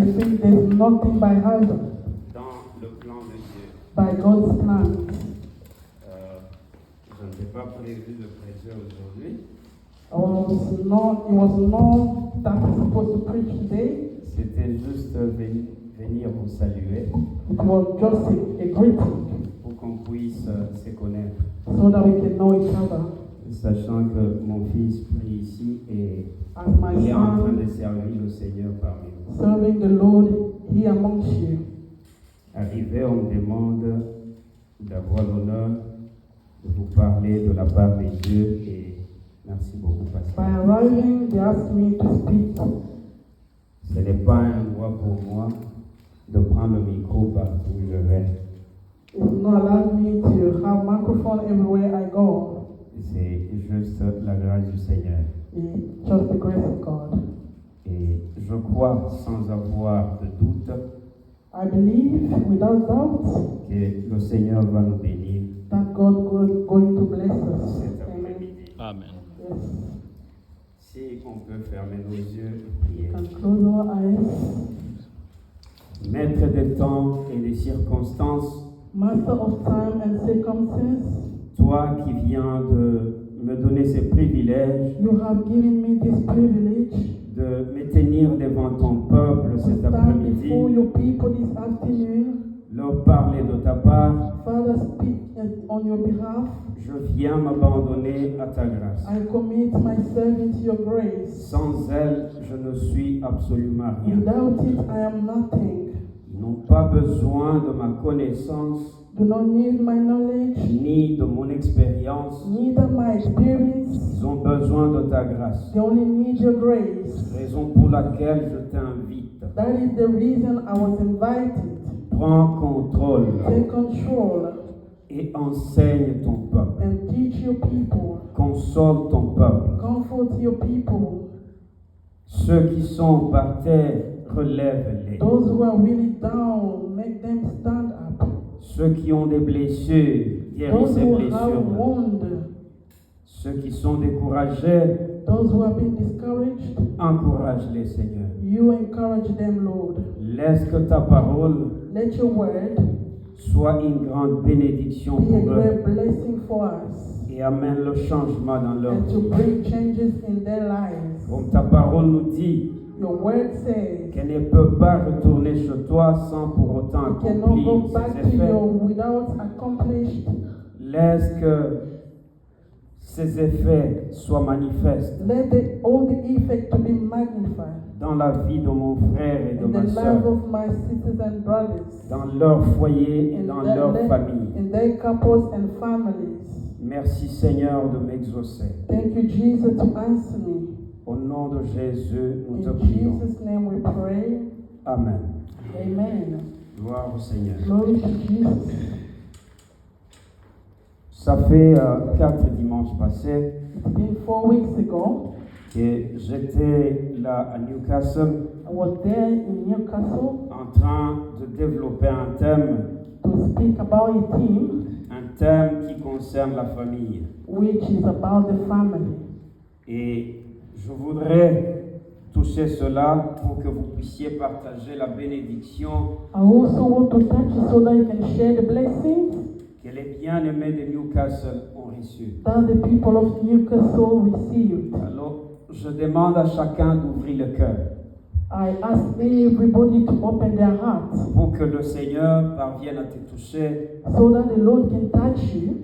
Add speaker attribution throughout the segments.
Speaker 1: I think there's nothing by hazard,
Speaker 2: dans le plan de Dieu.
Speaker 1: by God's plan.
Speaker 2: Je n'étais pas prévu de prêcher aujourd'hui.
Speaker 1: It was not that I'm supposed to preach today.
Speaker 2: C'était juste venir vous saluer
Speaker 1: It was just a greeting
Speaker 2: pour qu'on puisse se connaître.
Speaker 1: so that we can know each other.
Speaker 2: Sachant que mon fils prie ici et
Speaker 1: As my
Speaker 2: il est en train
Speaker 1: son
Speaker 2: de servir le Seigneur parmi nous.
Speaker 1: serving the Lord here amongst you.
Speaker 2: Arrivé, on me demande d'avoir l'honneur de vous parler de la part de Dieu et merci beaucoup,
Speaker 1: By
Speaker 2: Pasteur.
Speaker 1: arriving, they asked me to speak.
Speaker 2: Ce n'est pas un droit pour moi de prendre le micro partout où je vais.
Speaker 1: It's not allowed me to have microphone everywhere I go.
Speaker 2: C'est juste la grâce du Seigneur.
Speaker 1: It's just the grace of God.
Speaker 2: Et je crois sans avoir de doute
Speaker 1: I believe without doubt
Speaker 2: que le Seigneur va nous bénir
Speaker 1: that God is going to bless us.
Speaker 2: cet
Speaker 1: Amen.
Speaker 2: après-midi.
Speaker 3: Amen.
Speaker 1: Yes.
Speaker 2: Si on peut fermer nos yeux et prier.
Speaker 1: And close our eyes.
Speaker 2: Maître des temps et des circonstances,
Speaker 1: Master of time and circumstance,
Speaker 2: toi qui viens de me donner ces privilèges
Speaker 1: you have given me this privilege
Speaker 2: de me tenir devant ton peuple
Speaker 1: to
Speaker 2: cet
Speaker 1: stand
Speaker 2: après-midi,
Speaker 1: before your people this afternoon.
Speaker 2: leur parler de ta part.
Speaker 1: Father, speak on your behalf.
Speaker 2: Je viens m'abandonner à ta grâce.
Speaker 1: I commit myself into your grace.
Speaker 2: Sans elle, je ne suis absolument rien.
Speaker 1: Without it, I am nothing.
Speaker 2: Ils n'ont pas besoin de ma connaissance,
Speaker 1: Do not need my knowledge,
Speaker 2: ni de mon expérience.
Speaker 1: neither my experience.
Speaker 2: Ils ont besoin de ta grâce.
Speaker 1: They only need your grace.
Speaker 2: Raison pour laquelle je t'invite.
Speaker 1: That is the reason I was invited.
Speaker 2: Prends contrôle
Speaker 1: Take control
Speaker 2: et enseigne ton peuple.
Speaker 1: and teach your people.
Speaker 2: Console ton peuple.
Speaker 1: Comfort your people.
Speaker 2: Ceux qui sont par terre, relève-les.
Speaker 1: Those who are really down, make them stand up.
Speaker 2: Ceux qui ont des blessures, guéris
Speaker 1: Those
Speaker 2: ces
Speaker 1: who have
Speaker 2: blessures.
Speaker 1: wounds,
Speaker 2: Ceux qui sont découragés,
Speaker 1: those who have been discouraged,
Speaker 2: encourage-les, Seigneur.
Speaker 1: you encourage them, Lord.
Speaker 2: Laisse que ta parole
Speaker 1: Let your word
Speaker 2: soit une grande bénédiction
Speaker 1: be a
Speaker 2: pour eux
Speaker 1: great blessing for us
Speaker 2: et amène le changement dans leur
Speaker 1: and to
Speaker 2: vie.
Speaker 1: bring changes in their lives.
Speaker 2: Comme ta parole nous dit
Speaker 1: Your word says
Speaker 2: qu'elle ne peut pas retourner chez toi sans pour autant
Speaker 1: you cannot go
Speaker 2: accomplir
Speaker 1: back
Speaker 2: ses
Speaker 1: to
Speaker 2: effets.
Speaker 1: you without accomplished.
Speaker 2: Laisse que ces effets soient manifestes
Speaker 1: Let all the effect to be magnified
Speaker 2: dans la vie de mon frère et de
Speaker 1: in
Speaker 2: ma
Speaker 1: the life
Speaker 2: soeur,
Speaker 1: of my sisters and brothers,
Speaker 2: dans leur foyer et
Speaker 1: in
Speaker 2: dans
Speaker 1: their
Speaker 2: leur
Speaker 1: life,
Speaker 2: famille.
Speaker 1: in their couples and families.
Speaker 2: Merci Seigneur de m'exaucer.
Speaker 1: Thank you, Jesus, to answer me.
Speaker 2: Au nom de Jésus, nous te
Speaker 1: In
Speaker 2: prions.
Speaker 1: Jesus' name we pray.
Speaker 2: Amen.
Speaker 1: Amen.
Speaker 2: Gloire au Seigneur.
Speaker 1: Glory to Jesus.
Speaker 2: Ça fait 4 dimanches passés
Speaker 1: It's been 4 weeks ago.
Speaker 2: que j'étais là à Newcastle
Speaker 1: I was there in Newcastle
Speaker 2: en train de développer un thème
Speaker 1: to speak about a theme
Speaker 2: qui concerne la famille.
Speaker 1: which is about the family.
Speaker 2: Et je voudrais toucher cela pour que vous puissiez partager la bénédiction
Speaker 1: I also want to touch it so that you can share the blessings
Speaker 2: que les bien-aimés de Newcastle ont reçues.
Speaker 1: that the people of Newcastle received.
Speaker 2: Alors, je demande à chacun d'ouvrir le cœur
Speaker 1: I ask everybody to open their hearts
Speaker 2: pour que le Seigneur parvienne à te toucher
Speaker 1: so that the Lord can touch you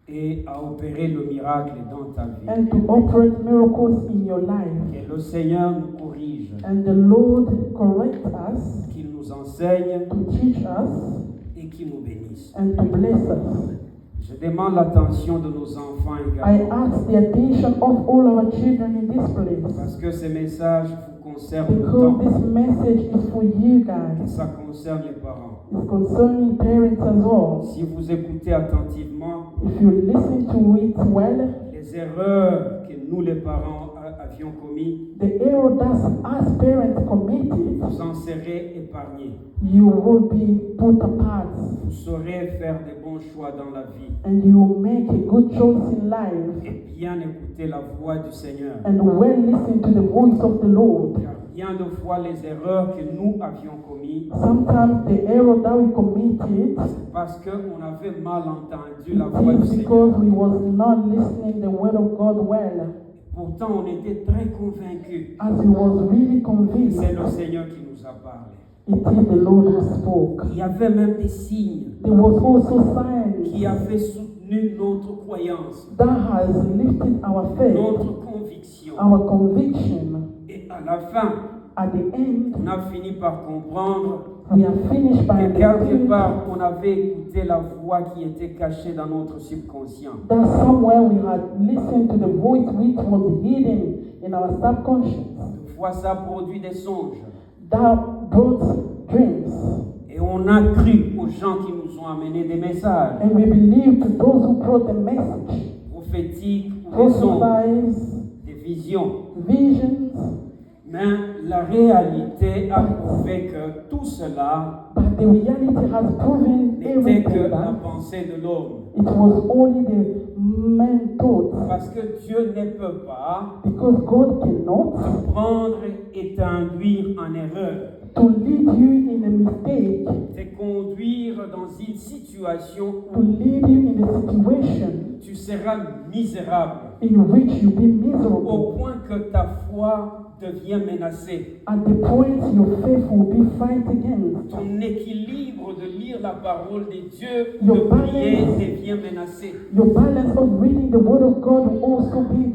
Speaker 2: et à opérer le miracle dans ta vie.
Speaker 1: and to operate miracles in your life.
Speaker 2: Que le Seigneur nous corrige,
Speaker 1: And the Lord correct us,
Speaker 2: qu'il nous enseigne
Speaker 1: to teach us,
Speaker 2: et qu'il nous bénisse.
Speaker 1: and to bless us.
Speaker 2: Je demande l'attention de nos enfants
Speaker 1: I
Speaker 2: également,
Speaker 1: ask the attention of all our children in this place
Speaker 2: parce que ces messages vous concernent
Speaker 1: because
Speaker 2: autant
Speaker 1: this message is for you
Speaker 2: que
Speaker 1: guys.
Speaker 2: ça concerne les parents.
Speaker 1: It's concerning parents as well.
Speaker 2: Si vous écoutez attentivement,
Speaker 1: If you listen to it well,
Speaker 2: les erreurs que nous les parents avions commises,
Speaker 1: the error that us parents committed,
Speaker 2: vous en serez épargnés.
Speaker 1: you will be put apart
Speaker 2: Vous saurez faire des bons choix dans la vie
Speaker 1: and you will make a good choice in life
Speaker 2: et bien écouter la voix du Seigneur.
Speaker 1: and well listen to the voice of the Lord.
Speaker 2: Car bien de fois les erreurs que nous avions commises,
Speaker 1: sometimes the error that we committed
Speaker 2: c'est parce qu'on avait mal entendu la voix du
Speaker 1: is
Speaker 2: Seigneur.
Speaker 1: because we was not listening the word of God well.
Speaker 2: Pourtant, on était très convaincus
Speaker 1: As we was really
Speaker 2: que
Speaker 1: convinced,
Speaker 2: c'est le Seigneur qui nous a parlé.
Speaker 1: it is the Lord who spoke.
Speaker 2: Il y avait même des signes
Speaker 1: There was also signs
Speaker 2: qui avaient soutenu notre croyance,
Speaker 1: that has lifted our faith,
Speaker 2: notre conviction.
Speaker 1: our conviction.
Speaker 2: Et à la fin,
Speaker 1: At the end,
Speaker 2: on a fini par comprendre
Speaker 1: we are finished by
Speaker 2: que quelque
Speaker 1: understanding
Speaker 2: part, on avait écouté la voix qui était cachée dans notre subconscient.
Speaker 1: that somewhere we had listened to the voice which was hidden in our subconscious
Speaker 2: Fois ça produit des songes.
Speaker 1: that brought dreams.
Speaker 2: Et on a cru aux gens qui nous ont amené des messages
Speaker 1: And we believe to those who brought the message,
Speaker 2: prophétiques ou des songes,
Speaker 1: prophesies,
Speaker 2: des visions.
Speaker 1: visions,
Speaker 2: Mais la réalité a prouvé que tout cela
Speaker 1: but the reality has proven
Speaker 2: n'était
Speaker 1: everything
Speaker 2: que la
Speaker 1: that
Speaker 2: pensée de l'homme.
Speaker 1: it was only the man thought,
Speaker 2: Parce que Dieu ne peut pas
Speaker 1: because God cannot
Speaker 2: te prendre et t'induire en erreur,
Speaker 1: to lead you in a mistake,
Speaker 2: te conduire dans une situation
Speaker 1: to
Speaker 2: où
Speaker 1: lead you in a situation
Speaker 2: tu seras misérable,
Speaker 1: in which you be
Speaker 2: au
Speaker 1: miserable,
Speaker 2: point que ta foi devient menacée.
Speaker 1: at the point your faith will be fight against.
Speaker 2: Ton équilibre de lire la parole de Dieu,
Speaker 1: Your
Speaker 2: de prier,
Speaker 1: balance.
Speaker 2: devient menacé.
Speaker 1: Your balance of reading the word of God will also be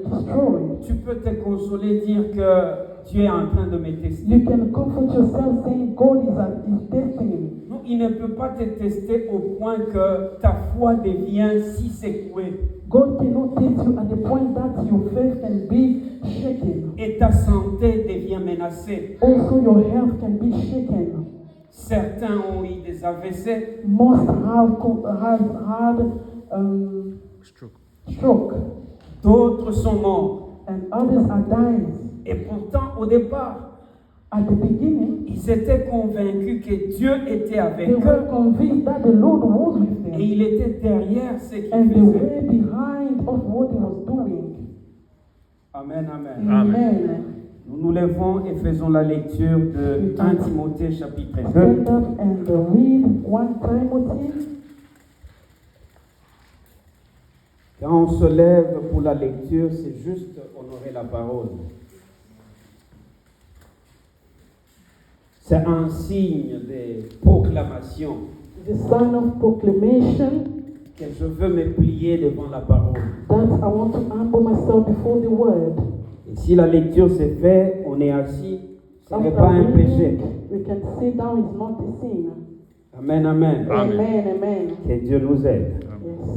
Speaker 1: destroyed.
Speaker 2: Tu peux te consoler, dire que Dieu est en train de me tester.
Speaker 1: You can comfort yourself saying God is testing me.
Speaker 2: Non, il ne peut pas te tester au point que ta foi devient si secouée
Speaker 1: God cannot test you at the point that your faith can be shaken.
Speaker 2: et ta santé devient menacée.
Speaker 1: Also, your health can be shaken.
Speaker 2: Certains ont eu des AVC,
Speaker 1: Most have had stroke,
Speaker 2: d'autres sont morts.
Speaker 1: and others are dying.
Speaker 2: Et pourtant, au départ,
Speaker 1: At the beginning,
Speaker 2: ils étaient convaincus que Dieu était avec
Speaker 1: they were
Speaker 2: eux
Speaker 1: convinced that the Lord was with
Speaker 2: et
Speaker 1: them,
Speaker 2: il était derrière ce qu'ils
Speaker 1: and they
Speaker 2: faisaient.
Speaker 1: were behind of what he was doing.
Speaker 2: Amen, amen.
Speaker 1: Amen.
Speaker 2: Nous nous levons et faisons la lecture de 1 Timothée chapitre 2.
Speaker 1: Stand up and read 1 Timothy.
Speaker 2: Quand on se lève pour la lecture, c'est juste honorer la parole. C'est un signe de proclamation
Speaker 1: The sign of proclamation
Speaker 2: que je veux me plier devant la parole.
Speaker 1: that I want to humble myself before the word.
Speaker 2: Et si la lecture s'est faite, on est assis, ce n'est
Speaker 1: After
Speaker 2: pas un péché.
Speaker 1: reading, we can sit down, it's not a sin.
Speaker 2: Amen, amen.
Speaker 1: Amen, amen.
Speaker 2: Que Dieu nous aide.
Speaker 1: Yes.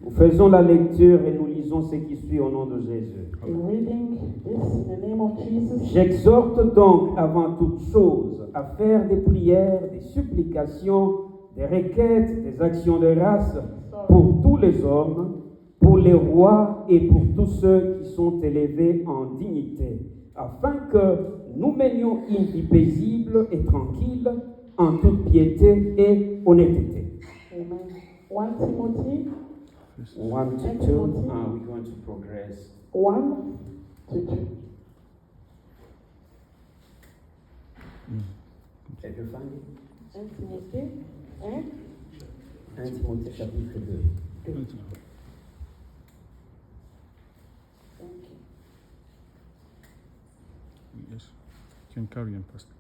Speaker 2: Nous faisons la lecture et nous lisons ce qui suit au nom de Jésus.
Speaker 1: We're reading this in the name of Jesus.
Speaker 2: J'exhorte donc avant toute chose à faire des prières, des supplications, des requêtes, des actions de grâce pour tous les hommes, pour les rois et pour tous ceux qui sont élevés en dignité, afin que nous menions une vie paisible et tranquille en toute piété et honnêteté.
Speaker 1: Amen. 1 Timothy
Speaker 2: 1 to 2, we're going to progress.
Speaker 1: 1 to 2.
Speaker 2: Have you found it?
Speaker 1: 1 Timothy
Speaker 2: 1 Timothée chapitre 2.
Speaker 1: Thank you.
Speaker 3: Yes, you can carry on, Pastor.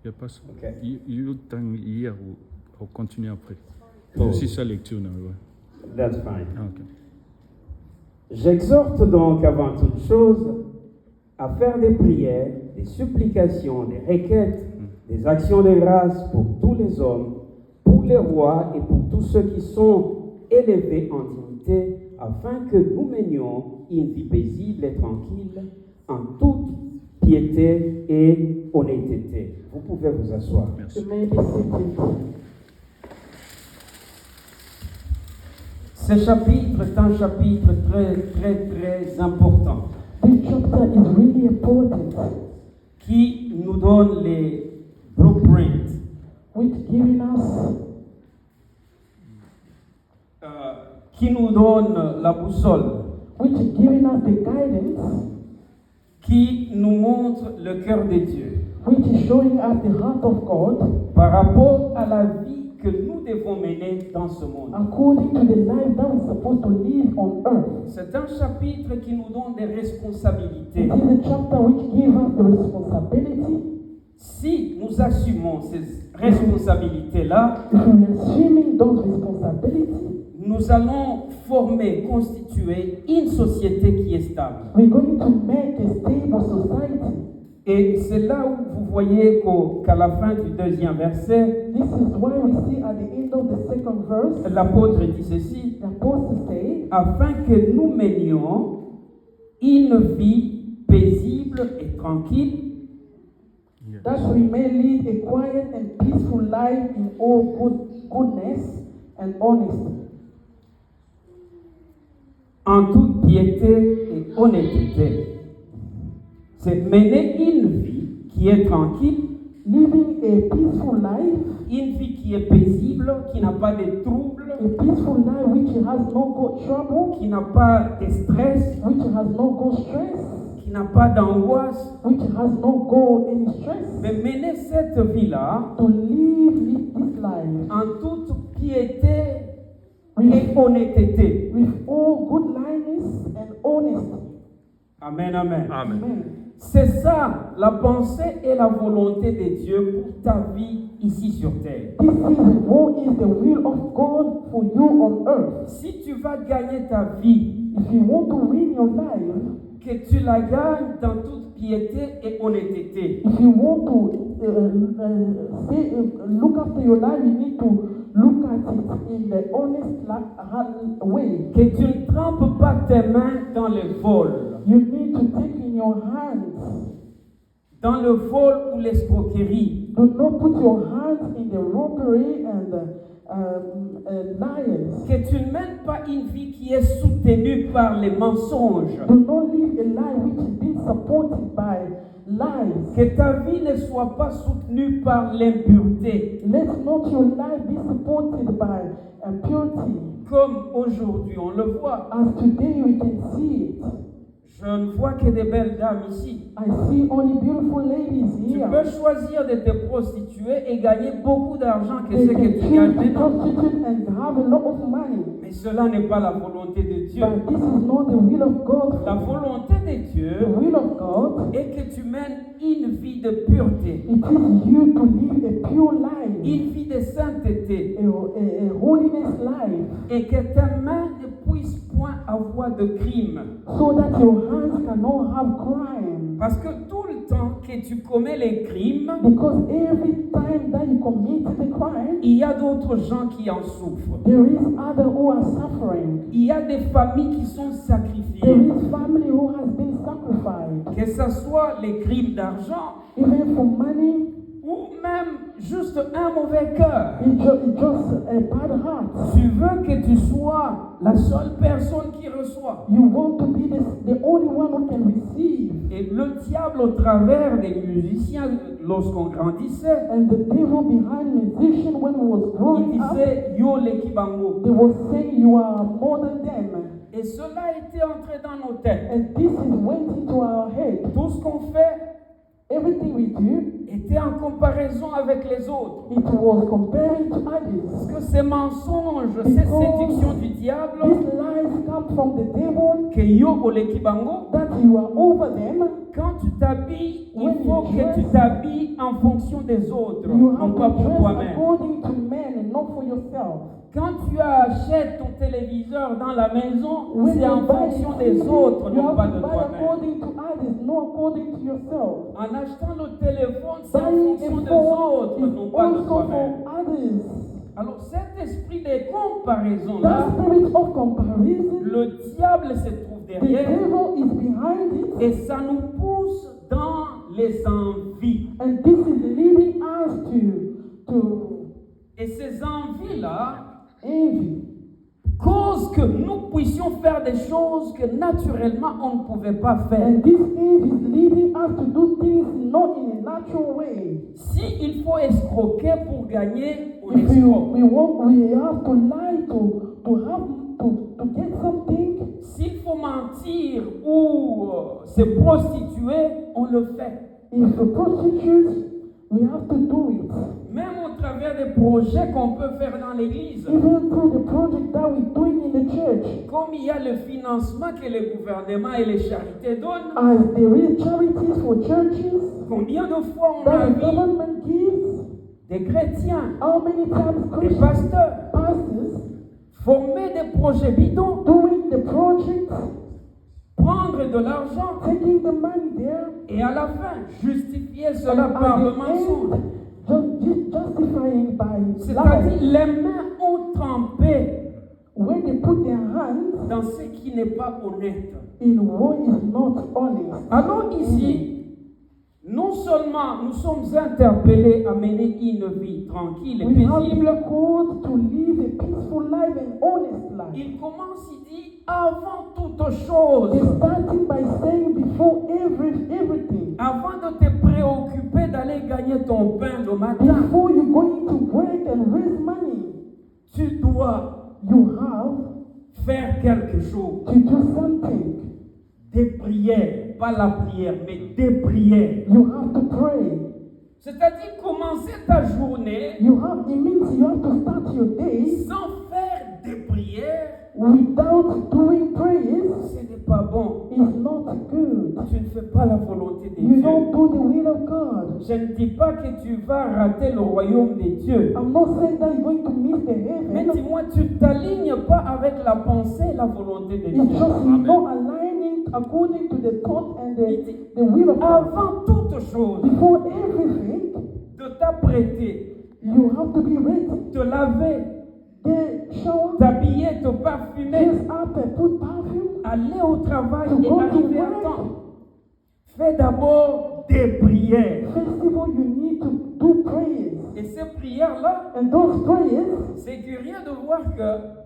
Speaker 3: Yeah, Pastor.
Speaker 2: Okay.
Speaker 3: You t'en hier ou continuer après.
Speaker 2: Oh.
Speaker 3: C'est sa lecture, non, ouais.
Speaker 2: That's fine.
Speaker 3: Ah, ok.
Speaker 2: J'exhorte donc avant toute chose à faire des prières, des supplications, des requêtes, des actions de grâce pour tous les hommes, pour les rois et pour tous ceux qui sont élevés en dignité, afin que nous menions une vie paisible et tranquille en toute piété et honnêteté. Vous pouvez vous asseoir.
Speaker 3: Merci.
Speaker 1: You may be seated.
Speaker 2: Ce chapitre est un chapitre très important
Speaker 1: This chapter is really important,
Speaker 2: qui nous donne les blueprints,
Speaker 1: which giving us
Speaker 2: qui nous donne la boussole,
Speaker 1: which is giving us the guidance,
Speaker 2: qui nous montre le cœur de Dieu
Speaker 1: which is showing us the heart of God
Speaker 2: par rapport à la vie que nous devons mener dans ce monde.
Speaker 1: according to the life that we're supposed to live on earth.
Speaker 2: C'est un chapitre qui nous donne des responsabilités.
Speaker 1: It is a chapter which gives us the responsibility.
Speaker 2: Si nous assumons ces responsabilités-là,
Speaker 1: If we are assuming those responsibilities,
Speaker 2: nous allons former, constituer une société qui est stable.
Speaker 1: we're going to make a stable society.
Speaker 2: Et c'est là où vous voyez qu'à la fin du deuxième verset,
Speaker 1: This is why we see at the end of the second verse,
Speaker 2: l'apôtre dit ceci,
Speaker 1: the apostle say,
Speaker 2: afin que nous menions une vie paisible et tranquille,
Speaker 3: Yes.
Speaker 1: that we may lead a quiet and peaceful life in all goodness and honesty,
Speaker 2: en toute piété et honnêteté. C'est mener une vie qui est tranquille,
Speaker 1: living a peaceful life,
Speaker 2: une vie qui est paisible, qui n'a pas de troubles,
Speaker 1: a peaceful life which has no trouble,
Speaker 2: qui n'a pas de stress,
Speaker 1: which has no stress,
Speaker 2: qui n'a pas d'angoisse.
Speaker 1: which has no any stress,
Speaker 2: Mais mener cette vie-là
Speaker 1: to live this life
Speaker 2: en toute piété et
Speaker 1: with,
Speaker 2: honnêteté.
Speaker 1: with all goodness and honesty.
Speaker 2: Amen, amen.
Speaker 3: Amen.
Speaker 1: Amen.
Speaker 2: C'est ça la pensée et la volonté de Dieu pour ta vie ici sur terre.
Speaker 1: This is what is the will of God for you on earth.
Speaker 2: Si tu vas gagner ta vie,
Speaker 1: If you want to win your life,
Speaker 2: que tu la gagnes dans toute piété et honnêteté.
Speaker 1: if you want to look after your life, you need to look at it in the honest way.
Speaker 2: Que tu ne trempes pas tes mains dans le vol.
Speaker 1: You need to take in your hands.
Speaker 2: Dans le vol ou l'escroquerie.
Speaker 1: Do not put your hands in the robbery and liars.
Speaker 2: Que tu ne mènes pas une vie qui est soutenue par les mensonges.
Speaker 1: Do not live a life which is being supported by lies.
Speaker 2: Que ta vie ne soit pas soutenue par l'impureté.
Speaker 1: Let not your life be supported by impurity.
Speaker 2: Comme aujourd'hui on le voit.
Speaker 1: As today we can see it.
Speaker 2: Je ne vois que des belles dames ici.
Speaker 1: I see only beautiful ladies
Speaker 2: Tu
Speaker 1: here.
Speaker 2: peux choisir de te prostituer et gagner beaucoup d'argent que
Speaker 1: They
Speaker 2: ce
Speaker 1: can
Speaker 2: que tu gagnes
Speaker 1: choose to
Speaker 2: maintenant.
Speaker 1: prostitute and have a lot of money.
Speaker 2: Mais cela n'est pas la volonté de Dieu.
Speaker 1: But this is not the will of God.
Speaker 2: La volonté de
Speaker 1: The
Speaker 2: Dieu
Speaker 1: will of God,
Speaker 2: est que tu mènes une vie de pureté,
Speaker 1: it is you to live a pure life,
Speaker 2: une vie de sainteté,
Speaker 1: a holiness life,
Speaker 2: et que tes mains ne puissent point avoir de crime.
Speaker 1: so that your hands cannot have crime.
Speaker 2: Parce que tout le temps que tu commets les crimes,
Speaker 1: Because every time that you commit the crime,
Speaker 2: il y a d'autres gens qui en souffrent.
Speaker 1: there is other who are suffering.
Speaker 2: Il y a des familles qui sont
Speaker 1: There
Speaker 2: sacrifiées.
Speaker 1: is family who has been sacrificed,
Speaker 2: Que ce soit les crimes d'argent
Speaker 1: even for money.
Speaker 2: ou même juste un mauvais cœur.
Speaker 1: It's just a bad heart.
Speaker 2: Tu veux que tu sois la seule personne qui reçoit.
Speaker 1: You want to be the only one who can receive.
Speaker 2: Et le diable, au travers des musiciens, lorsqu'on grandissait,
Speaker 1: And the devil behind musician when he was
Speaker 2: il
Speaker 1: growing up,
Speaker 2: disait Yo l'Ekibango.
Speaker 1: they were saying you are more than them.
Speaker 2: Et cela était entré dans nos têtes.
Speaker 1: And this is went into our head.
Speaker 2: Tout ce qu'on fait
Speaker 1: Everything we do,
Speaker 2: était en comparaison avec les autres.
Speaker 1: it was comparing to
Speaker 2: Parce
Speaker 1: others.
Speaker 2: que ces mensonges, ces séductions du diable,
Speaker 1: These lies come from the devil
Speaker 2: que Yo l'Ekibango,
Speaker 1: that you are over them.
Speaker 2: quand tu t'habilles, il
Speaker 1: When
Speaker 2: faut
Speaker 1: you
Speaker 2: que
Speaker 1: dress,
Speaker 2: tu t'habilles en fonction des autres,
Speaker 1: You
Speaker 2: non
Speaker 1: have
Speaker 2: pas
Speaker 1: to
Speaker 2: pour
Speaker 1: dress
Speaker 2: toi-même.
Speaker 1: according to men and not for yourself.
Speaker 2: Quand tu achètes ton téléviseur dans la maison,
Speaker 1: When
Speaker 2: c'est
Speaker 1: you
Speaker 2: en
Speaker 1: buy
Speaker 2: fonction
Speaker 1: a
Speaker 2: des
Speaker 1: TV,
Speaker 2: autres,
Speaker 1: you
Speaker 2: non
Speaker 1: have
Speaker 2: pas
Speaker 1: to
Speaker 2: de
Speaker 1: buy
Speaker 2: toi-même.
Speaker 1: according to others, not according to yourself.
Speaker 2: En achetant le téléphone, c'est en
Speaker 1: Buying
Speaker 2: fonction
Speaker 1: a
Speaker 2: des
Speaker 1: phone
Speaker 2: autres,
Speaker 1: is
Speaker 2: non pas de
Speaker 1: also
Speaker 2: toi-même.
Speaker 1: for others.
Speaker 2: Alors cet esprit de comparaison
Speaker 1: That
Speaker 2: là,
Speaker 1: spirit of comparison,
Speaker 2: le diable se trouve
Speaker 1: the
Speaker 2: derrière
Speaker 1: devil is behind it,
Speaker 2: et ça nous pousse dans les envies.
Speaker 1: and this is leading us to
Speaker 2: Et ces envies là
Speaker 1: envy.
Speaker 2: causent que nous puissions faire des choses que naturellement on ne pouvait pas faire.
Speaker 1: And this envy is leading us to do things not in a natural way.
Speaker 2: Si il faut escroquer pour gagner, on
Speaker 1: If
Speaker 2: escroque.
Speaker 1: we have to lie to have to get something,
Speaker 2: S'il faut mentir ou se prostituer, on le fait.
Speaker 1: if a prostitute, we have to do it.
Speaker 2: Même au travers des projets qu'on peut faire dans l'église.
Speaker 1: Even through the project that we're doing in the church.
Speaker 2: Comme il y a le financement que le gouvernement et les charités donnent,
Speaker 1: As there is charities for churches
Speaker 2: combien de fois on
Speaker 1: that
Speaker 2: a
Speaker 1: the
Speaker 2: vu
Speaker 1: government gives,
Speaker 2: des chrétiens,
Speaker 1: how many times
Speaker 2: des
Speaker 1: Christian
Speaker 2: pasteurs
Speaker 1: pastors
Speaker 2: former des projets bidons,
Speaker 1: doing the project,
Speaker 2: prendre de l'argent
Speaker 1: taking the money there,
Speaker 2: et à la fin justifier
Speaker 1: and
Speaker 2: cela
Speaker 1: at
Speaker 2: par le
Speaker 1: the
Speaker 2: mensonge.
Speaker 1: end, justifying by
Speaker 2: C'est-à-dire
Speaker 1: lies.
Speaker 2: les mains ont trempé
Speaker 1: When they put their hands
Speaker 2: dans ce qui n'est pas honnête.
Speaker 1: in what is not honest.
Speaker 2: Alors ici, non seulement nous sommes interpellés à mener une vie tranquille et
Speaker 1: We have been
Speaker 2: paisible,
Speaker 1: called to live a peaceful life and honest life.
Speaker 2: il commence, il dit, avant toute chose,
Speaker 1: They're starting by saying before everything,
Speaker 2: avant de te préoccuper d'aller gagner ton pain le matin,
Speaker 1: before you're going to work and raise money,
Speaker 2: tu dois
Speaker 1: you have
Speaker 2: faire quelque chose.
Speaker 1: to do something.
Speaker 2: Des prières, pas la prière, mais des prières.
Speaker 1: You have to pray.
Speaker 2: C'est-à-dire commencer ta journée
Speaker 1: It means you have to start your day
Speaker 2: sans faire des prières.
Speaker 1: without doing prayers.
Speaker 2: Ce n'est pas bon.
Speaker 1: It's not good.
Speaker 2: Tu ne fais pas la volonté de
Speaker 1: You
Speaker 2: Dieu.
Speaker 1: don't do the will of God.
Speaker 2: Je ne dis pas que tu vas rater le royaume de Dieu.
Speaker 1: I'm not saying that you're going to miss the
Speaker 2: Mais
Speaker 1: heaven.
Speaker 2: dis-moi, tu ne t'alignes pas avec la pensée et la volonté de Dieu.
Speaker 1: It's just not aligning according to the thought and the will of God.
Speaker 2: Avant toute chose,
Speaker 1: Before everything,
Speaker 2: de t'apprêter,
Speaker 1: you have to be ready.
Speaker 2: te laver,
Speaker 1: The shower,
Speaker 2: t'habiller, te parfumer,
Speaker 1: dress up and put perfume.
Speaker 2: aller au travail
Speaker 1: To
Speaker 2: et
Speaker 1: go to
Speaker 2: arriver à
Speaker 1: work.
Speaker 2: temps. Fais d'abord des prières.
Speaker 1: First of all, you need to do prayers.
Speaker 2: Et ces prières-là,
Speaker 1: And those prayers,
Speaker 2: c'est curieux de voir que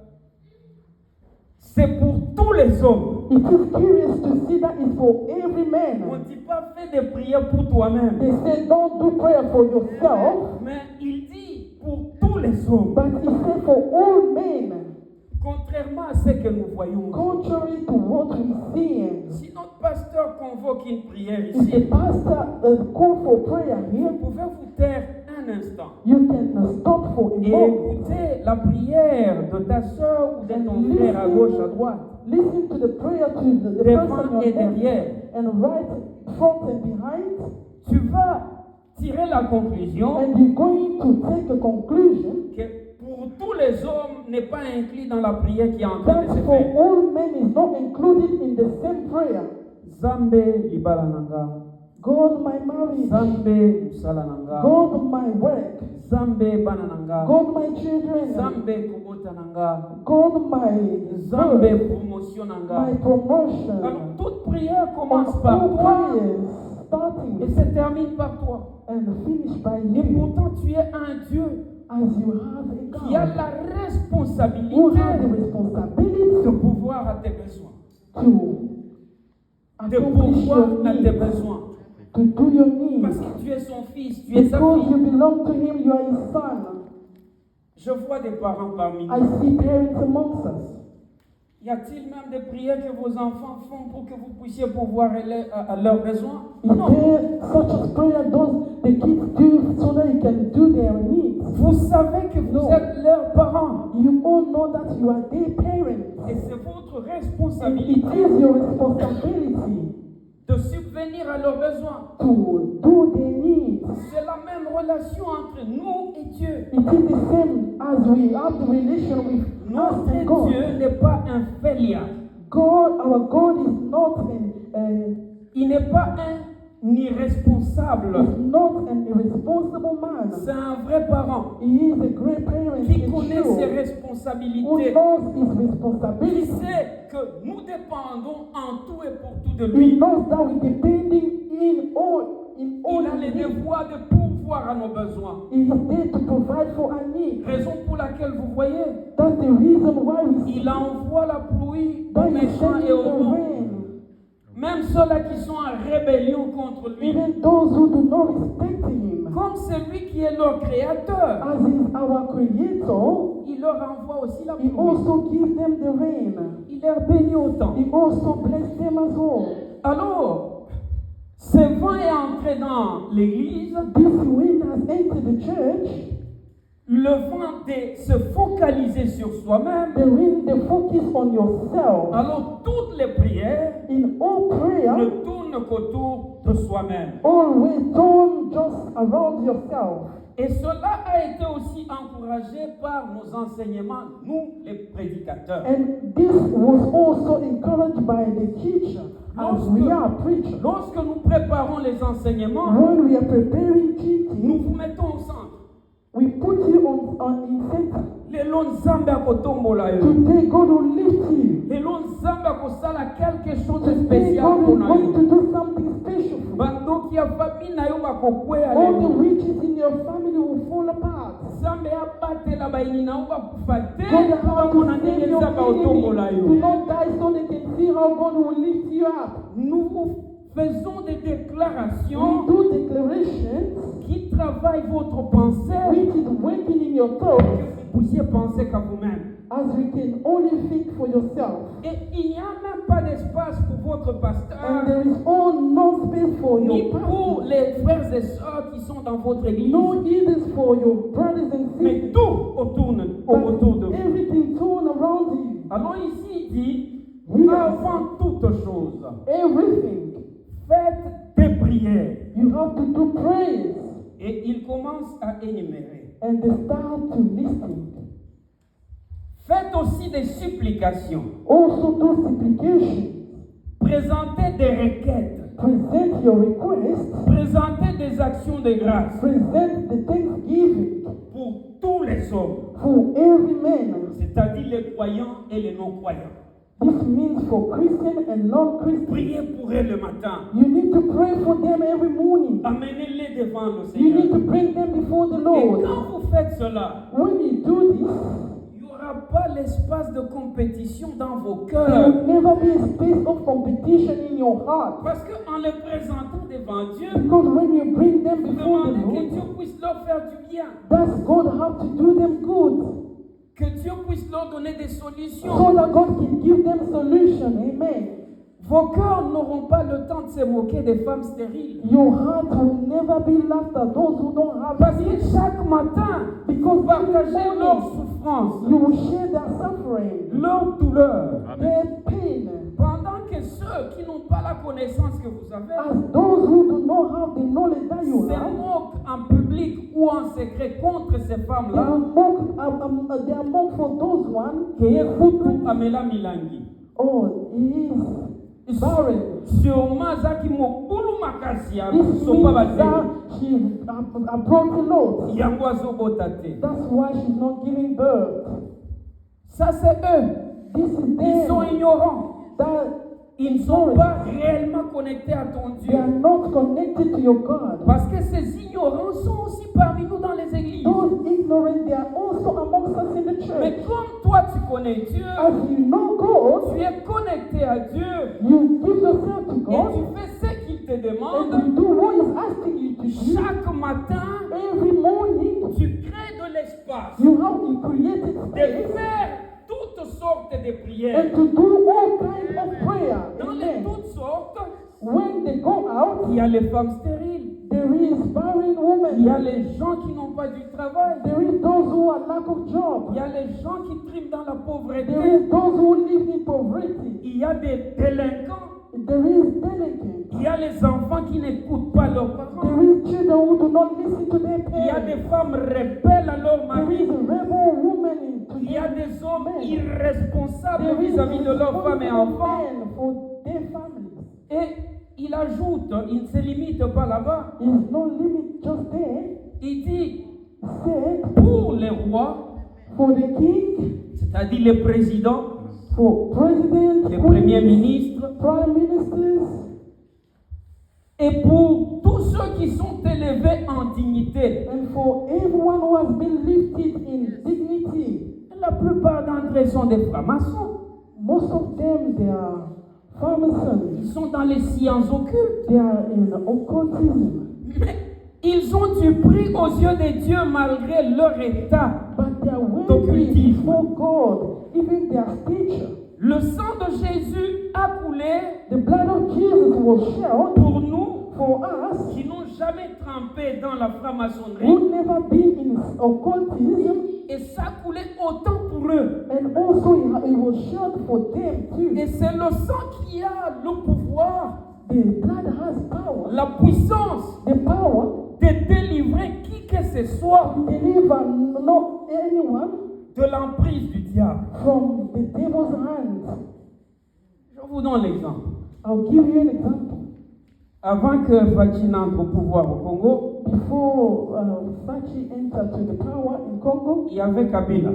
Speaker 2: c'est pour tous les hommes.
Speaker 1: it is curious to see that it's for every
Speaker 2: On
Speaker 1: man.
Speaker 2: ne dit pas fais des prières pour toi-même.
Speaker 1: They say don't do prayer for yourself,
Speaker 2: Mais il dit pour tous les hommes.
Speaker 1: but it says for all men.
Speaker 2: Contrairement à ce que nous voyons.
Speaker 1: Contrary to what we see,
Speaker 2: Si notre pasteur convoque une prière
Speaker 1: if the
Speaker 2: ici,
Speaker 1: pastor call for prayer here,
Speaker 2: vous pouvez vous taire un instant
Speaker 1: you can stop for a
Speaker 2: et
Speaker 1: moment.
Speaker 2: écouter la prière de ta soeur ou de ton frère à gauche, à droite,
Speaker 1: Listen to the prayer to the
Speaker 2: devant
Speaker 1: person
Speaker 2: et
Speaker 1: you're next,
Speaker 2: derrière.
Speaker 1: and right front and behind,
Speaker 2: Tu vas tirer la conclusion
Speaker 1: and you're going to take a conclusion
Speaker 2: que pour tous les hommes n'est pas inclus dans la prière qui est en train de
Speaker 1: that
Speaker 2: se
Speaker 1: for
Speaker 2: faire.
Speaker 1: all men is not included in the same prayer.
Speaker 2: Zambe libalananga,
Speaker 1: God my marriage,
Speaker 2: Zambe musalananga,
Speaker 1: God my work,
Speaker 2: Zambe banananga,
Speaker 1: God my children,
Speaker 2: Zambe kubotananga,
Speaker 1: God my
Speaker 2: Zambe
Speaker 1: birth,
Speaker 2: promotionanga.
Speaker 1: my promotion.
Speaker 2: Alors toute prière
Speaker 1: On
Speaker 2: commence par
Speaker 1: all
Speaker 2: toi
Speaker 1: prayers starting
Speaker 2: et
Speaker 1: with
Speaker 2: se termine par toi.
Speaker 1: and finish by
Speaker 2: Et
Speaker 1: you,
Speaker 2: pourtant tu es un Dieu
Speaker 1: as you have a
Speaker 2: qui a
Speaker 1: God
Speaker 2: la
Speaker 1: who has the
Speaker 2: responsabilité
Speaker 1: responsibility
Speaker 2: de pouvoir à tes besoins,
Speaker 1: to
Speaker 2: de
Speaker 1: accomplish
Speaker 2: pouvoir
Speaker 1: your
Speaker 2: à tes
Speaker 1: needs,
Speaker 2: besoins.
Speaker 1: to do your
Speaker 2: Parce
Speaker 1: needs.
Speaker 2: que tu es son fils, tu es sa
Speaker 1: Because you
Speaker 2: fille.
Speaker 1: belong to Him, you are His son.
Speaker 2: Je vois des parents parmi
Speaker 1: I
Speaker 2: nous.
Speaker 1: see parents amongst us.
Speaker 2: Y a-t-il même des prières que vos enfants font pour que vous puissiez pouvoir aller à leurs besoins?
Speaker 1: Is
Speaker 2: Non.
Speaker 1: there such a prayer those the kids do so that you can do their needs?
Speaker 2: Vous savez que vous
Speaker 1: Non.
Speaker 2: êtes leurs parents.
Speaker 1: You all know that you are their parents.
Speaker 2: Et c'est votre
Speaker 1: And it
Speaker 2: responsabilité
Speaker 1: is your responsibility
Speaker 2: de subvenir à leurs besoins.
Speaker 1: to do their needs.
Speaker 2: C'est la même relation entre nous et Dieu.
Speaker 1: It is the same as we have the relation with us and
Speaker 2: Notre
Speaker 1: God.
Speaker 2: Dieu n'est pas un fainéant.
Speaker 1: God, our God is not
Speaker 2: Il n'est pas un irresponsable.
Speaker 1: not an irresponsible man.
Speaker 2: C'est un vrai parent
Speaker 1: He is a great parent
Speaker 2: qui
Speaker 1: and
Speaker 2: connaît ses
Speaker 1: sure, who
Speaker 2: responsabilités.
Speaker 1: knows his
Speaker 2: Il
Speaker 1: responsibility.
Speaker 2: sait que nous dépendons en tout et pour tout de
Speaker 1: He
Speaker 2: lui.
Speaker 1: knows that we're depending in all
Speaker 2: Il a les
Speaker 1: his needs.
Speaker 2: devoirs de pourvoir à nos besoins.
Speaker 1: He is there to provide for our needs.
Speaker 2: Raison pour laquelle vous voyez,
Speaker 1: That's the reason why we see
Speaker 2: il envoie la pluie aux
Speaker 1: that He's
Speaker 2: méchants
Speaker 1: sending
Speaker 2: et aux
Speaker 1: the
Speaker 2: bons.
Speaker 1: rain.
Speaker 2: Même ceux-là qui sont en rébellion contre lui.
Speaker 1: Even those who do not respect Him.
Speaker 2: Comme c'est lui qui est leur créateur,
Speaker 1: As is our Creator,
Speaker 2: il leur envoie aussi la
Speaker 1: He
Speaker 2: pluie.
Speaker 1: also gives them the rain.
Speaker 2: Il leur bénit autant.
Speaker 1: He also blesses them as well.
Speaker 2: Alors, ce vent est entré dans l'église.
Speaker 1: This wind has entered the church.
Speaker 2: Le vent de se focaliser sur soi-même.
Speaker 1: The wind, the focus on yourself.
Speaker 2: Alors, toutes les prières
Speaker 1: In all prayer,
Speaker 2: ne tournent qu'autour de soi-même.
Speaker 1: always don't just around yourself.
Speaker 2: Et cela a été aussi encouragé par nos enseignements, nous les prédicateurs.
Speaker 1: And this was also encouraged by the teacher as we are preachers.
Speaker 2: Lorsque nous préparons les enseignements,
Speaker 1: When we are preparing
Speaker 2: nous
Speaker 1: teaching,
Speaker 2: vous mettons au centre.
Speaker 1: we put you on in center.
Speaker 2: Lelo nzambe akotombola yo.
Speaker 1: Today God will lift you.
Speaker 2: Lelo nzambe akosala quelque chose de
Speaker 1: Today
Speaker 2: spécial
Speaker 1: God
Speaker 2: pour
Speaker 1: is going
Speaker 2: nous.
Speaker 1: to do something special for you.
Speaker 2: Bandoki ya famille na yo bakokwea
Speaker 1: All the
Speaker 2: lelo.
Speaker 1: witches in your family will fall apart.
Speaker 2: Nzambe abatela bayini na yo bakufa te.
Speaker 1: God has
Speaker 2: Bamona
Speaker 1: to
Speaker 2: ndenge
Speaker 1: save your
Speaker 2: nzambe akotombola
Speaker 1: enemy.
Speaker 2: yo.
Speaker 1: Do not die so they can see how God will lift you up.
Speaker 2: Nous vous faisons des
Speaker 1: We
Speaker 2: déclarations
Speaker 1: do declarations
Speaker 2: qui travaillent votre pensée.
Speaker 1: which is working in your thoughts
Speaker 2: Vous puissiez penser qu'à vous-même.
Speaker 1: as you can only think for yourself.
Speaker 2: Et il n'y a même pas d'espace pour votre
Speaker 1: And
Speaker 2: pasteur,
Speaker 1: there is no space for
Speaker 2: ni
Speaker 1: your
Speaker 2: pour
Speaker 1: pastor,
Speaker 2: les frères et sœurs qui sont dans votre église.
Speaker 1: no either for your brothers and
Speaker 2: Mais
Speaker 1: sisters,
Speaker 2: tout autour de vous.
Speaker 1: everything torn around you.
Speaker 2: Alors ici, il dit,
Speaker 1: Yes.
Speaker 2: avant toute chose,
Speaker 1: Everything.
Speaker 2: faites des prières.
Speaker 1: You have to do prayers
Speaker 2: Et il commence à énumérer.
Speaker 1: and they start to listen.
Speaker 2: Faites aussi des supplications.
Speaker 1: Also do supplication.
Speaker 2: Présentez des requêtes.
Speaker 1: Present your request.
Speaker 2: Présentez des actions de grâce
Speaker 1: Present the thanksgiving
Speaker 2: pour tous les hommes,
Speaker 1: for every man.
Speaker 2: c'est-à-dire les croyants et les non-croyants.
Speaker 1: This means for Christian and non-Christian.
Speaker 2: Priez pour eux le matin.
Speaker 1: You need to pray for them every morning.
Speaker 2: Amenez-les devant le
Speaker 1: You need
Speaker 2: Seigneur.
Speaker 1: to bring them before the
Speaker 2: Et
Speaker 1: Lord.
Speaker 2: quand vous faites cela,
Speaker 1: When you do this,
Speaker 2: il n'y aura pas l'espace de compétition dans vos
Speaker 1: there
Speaker 2: cœurs.
Speaker 1: will never be a space of competition in your heart.
Speaker 2: Parce qu'en les présentant devant Dieu,
Speaker 1: Because when you bring them
Speaker 2: vous
Speaker 1: before the
Speaker 2: demandez que Dieu
Speaker 1: Lord,
Speaker 2: puisse leur faire du bien,
Speaker 1: does God have to do them good
Speaker 2: que Dieu puisse leur donner des solutions.
Speaker 1: so that God can give them solution? Amen.
Speaker 2: Vos cœurs n'auront pas le temps de se moquer des femmes stériles.
Speaker 1: Your heart will never be laughed at those who don't have
Speaker 2: Parce que
Speaker 1: it.
Speaker 2: chaque matin,
Speaker 1: Because
Speaker 2: vous partagez
Speaker 1: every
Speaker 2: leur
Speaker 1: morning,
Speaker 2: souffrance,
Speaker 1: you will share their suffering,
Speaker 2: leur douleur.
Speaker 1: their pain.
Speaker 2: Pendant que ceux qui n'ont pas la connaissance que vous avez
Speaker 1: As those who do not have the knowledge that you
Speaker 2: se
Speaker 1: have,
Speaker 2: moquent en public ou en secret contre ces
Speaker 1: they
Speaker 2: femmes-là,
Speaker 1: are mocked for those ones.
Speaker 2: qui écoutent Amela Milangi.
Speaker 1: Oh, he is barren.
Speaker 2: Sûrement, ça qui mokulu makasi ya
Speaker 1: This
Speaker 2: sopa
Speaker 1: means
Speaker 2: bazeli.
Speaker 1: that she a broken note.
Speaker 2: Yango azobota te.
Speaker 1: That's why she's not giving birth.
Speaker 2: Ça c'est eux.
Speaker 1: This is
Speaker 2: Ils sont
Speaker 1: them.
Speaker 2: ignorants.
Speaker 1: That
Speaker 2: Ils ne sont pas réellement connectés à ton
Speaker 1: they are
Speaker 2: Dieu.
Speaker 1: not connected to your God.
Speaker 2: Parce que ces ignorants sont aussi parmi nous dans les églises.
Speaker 1: Those ignorant, they are also amongst us in the
Speaker 2: Mais
Speaker 1: church.
Speaker 2: comme toi tu connais Dieu,
Speaker 1: As you know God,
Speaker 2: tu es connecté à Dieu
Speaker 1: you give yourself to
Speaker 2: et
Speaker 1: God
Speaker 2: tu fais ce qu'il te
Speaker 1: and
Speaker 2: demande.
Speaker 1: you do what He's asking you to do.
Speaker 2: Chaque matin,
Speaker 1: Every morning,
Speaker 2: tu crées de l'espace
Speaker 1: you have to create
Speaker 2: de
Speaker 1: space
Speaker 2: faire toutes sortes de
Speaker 1: and
Speaker 2: prières.
Speaker 1: to do all kinds of prayer.
Speaker 2: Dans les
Speaker 1: Amen.
Speaker 2: toutes sortes,
Speaker 1: When they go out,
Speaker 2: il y a les femmes stériles,
Speaker 1: there is barren
Speaker 2: il y a
Speaker 1: women.
Speaker 2: les gens qui n'ont pas du travail,
Speaker 1: There is those who are lack of
Speaker 2: il
Speaker 1: job.
Speaker 2: y a les gens qui triment dans la pauvreté,
Speaker 1: There is those who live in poverty.
Speaker 2: il y a des délinquants,
Speaker 1: There is delinquents.
Speaker 2: il y a les enfants qui n'écoutent pas leurs parents,
Speaker 1: There is children who do not listen to their
Speaker 2: il y a des
Speaker 1: parents.
Speaker 2: femmes rebelles à leur
Speaker 1: There is
Speaker 2: mari,
Speaker 1: a rebel woman to
Speaker 2: il y a des hommes
Speaker 1: men.
Speaker 2: irresponsables
Speaker 1: There is
Speaker 2: vis-à-vis de leurs femmes et enfants.
Speaker 1: men for their families.
Speaker 2: Et il ajoute, il ne se limite pas là-bas,
Speaker 1: There is no limit just there.
Speaker 2: il dit
Speaker 1: Said
Speaker 2: pour les rois,
Speaker 1: for the king,
Speaker 2: c'est-à-dire les présidents,
Speaker 1: for president,
Speaker 2: les premiers
Speaker 1: queens,
Speaker 2: ministres,
Speaker 1: prime ministers,
Speaker 2: et pour tous ceux qui sont élevés en dignité.
Speaker 1: and for everyone who has been lifted in dignity.
Speaker 2: La plupart d'entre eux sont des francs-maçons.
Speaker 1: Most of them, they are pharmacians.
Speaker 2: Ils sont dans les sciences occultes.
Speaker 1: They are in occultism.
Speaker 2: Mais ils ont du prix aux yeux de Dieu malgré leur état.
Speaker 1: But they are worthy
Speaker 2: d'occultisme.
Speaker 1: before God, even their teacher.
Speaker 2: Le sang de Jésus a coulé
Speaker 1: The blood of Jesus was shed
Speaker 2: pour nous
Speaker 1: for us
Speaker 2: qui n'ont jamais trempé dans la franc-maçonnerie.
Speaker 1: who never been in occultism,
Speaker 2: Et ça a coulé autant pour eux.
Speaker 1: and also it was shed for them too.
Speaker 2: Et c'est le sang qui a le pouvoir,
Speaker 1: The blood has power,
Speaker 2: la puissance
Speaker 1: the power
Speaker 2: de délivrer qui que ce soit
Speaker 1: to deliver not anyone
Speaker 2: de l'emprise du diable.
Speaker 1: from the devil's hands.
Speaker 2: Je vous donne l'exemple.
Speaker 1: I'll give you an example.
Speaker 2: Avant que Fachi n'entre au pouvoir au Congo,
Speaker 1: Before Fachi entered to the power in Congo,
Speaker 2: il y avait Kabila.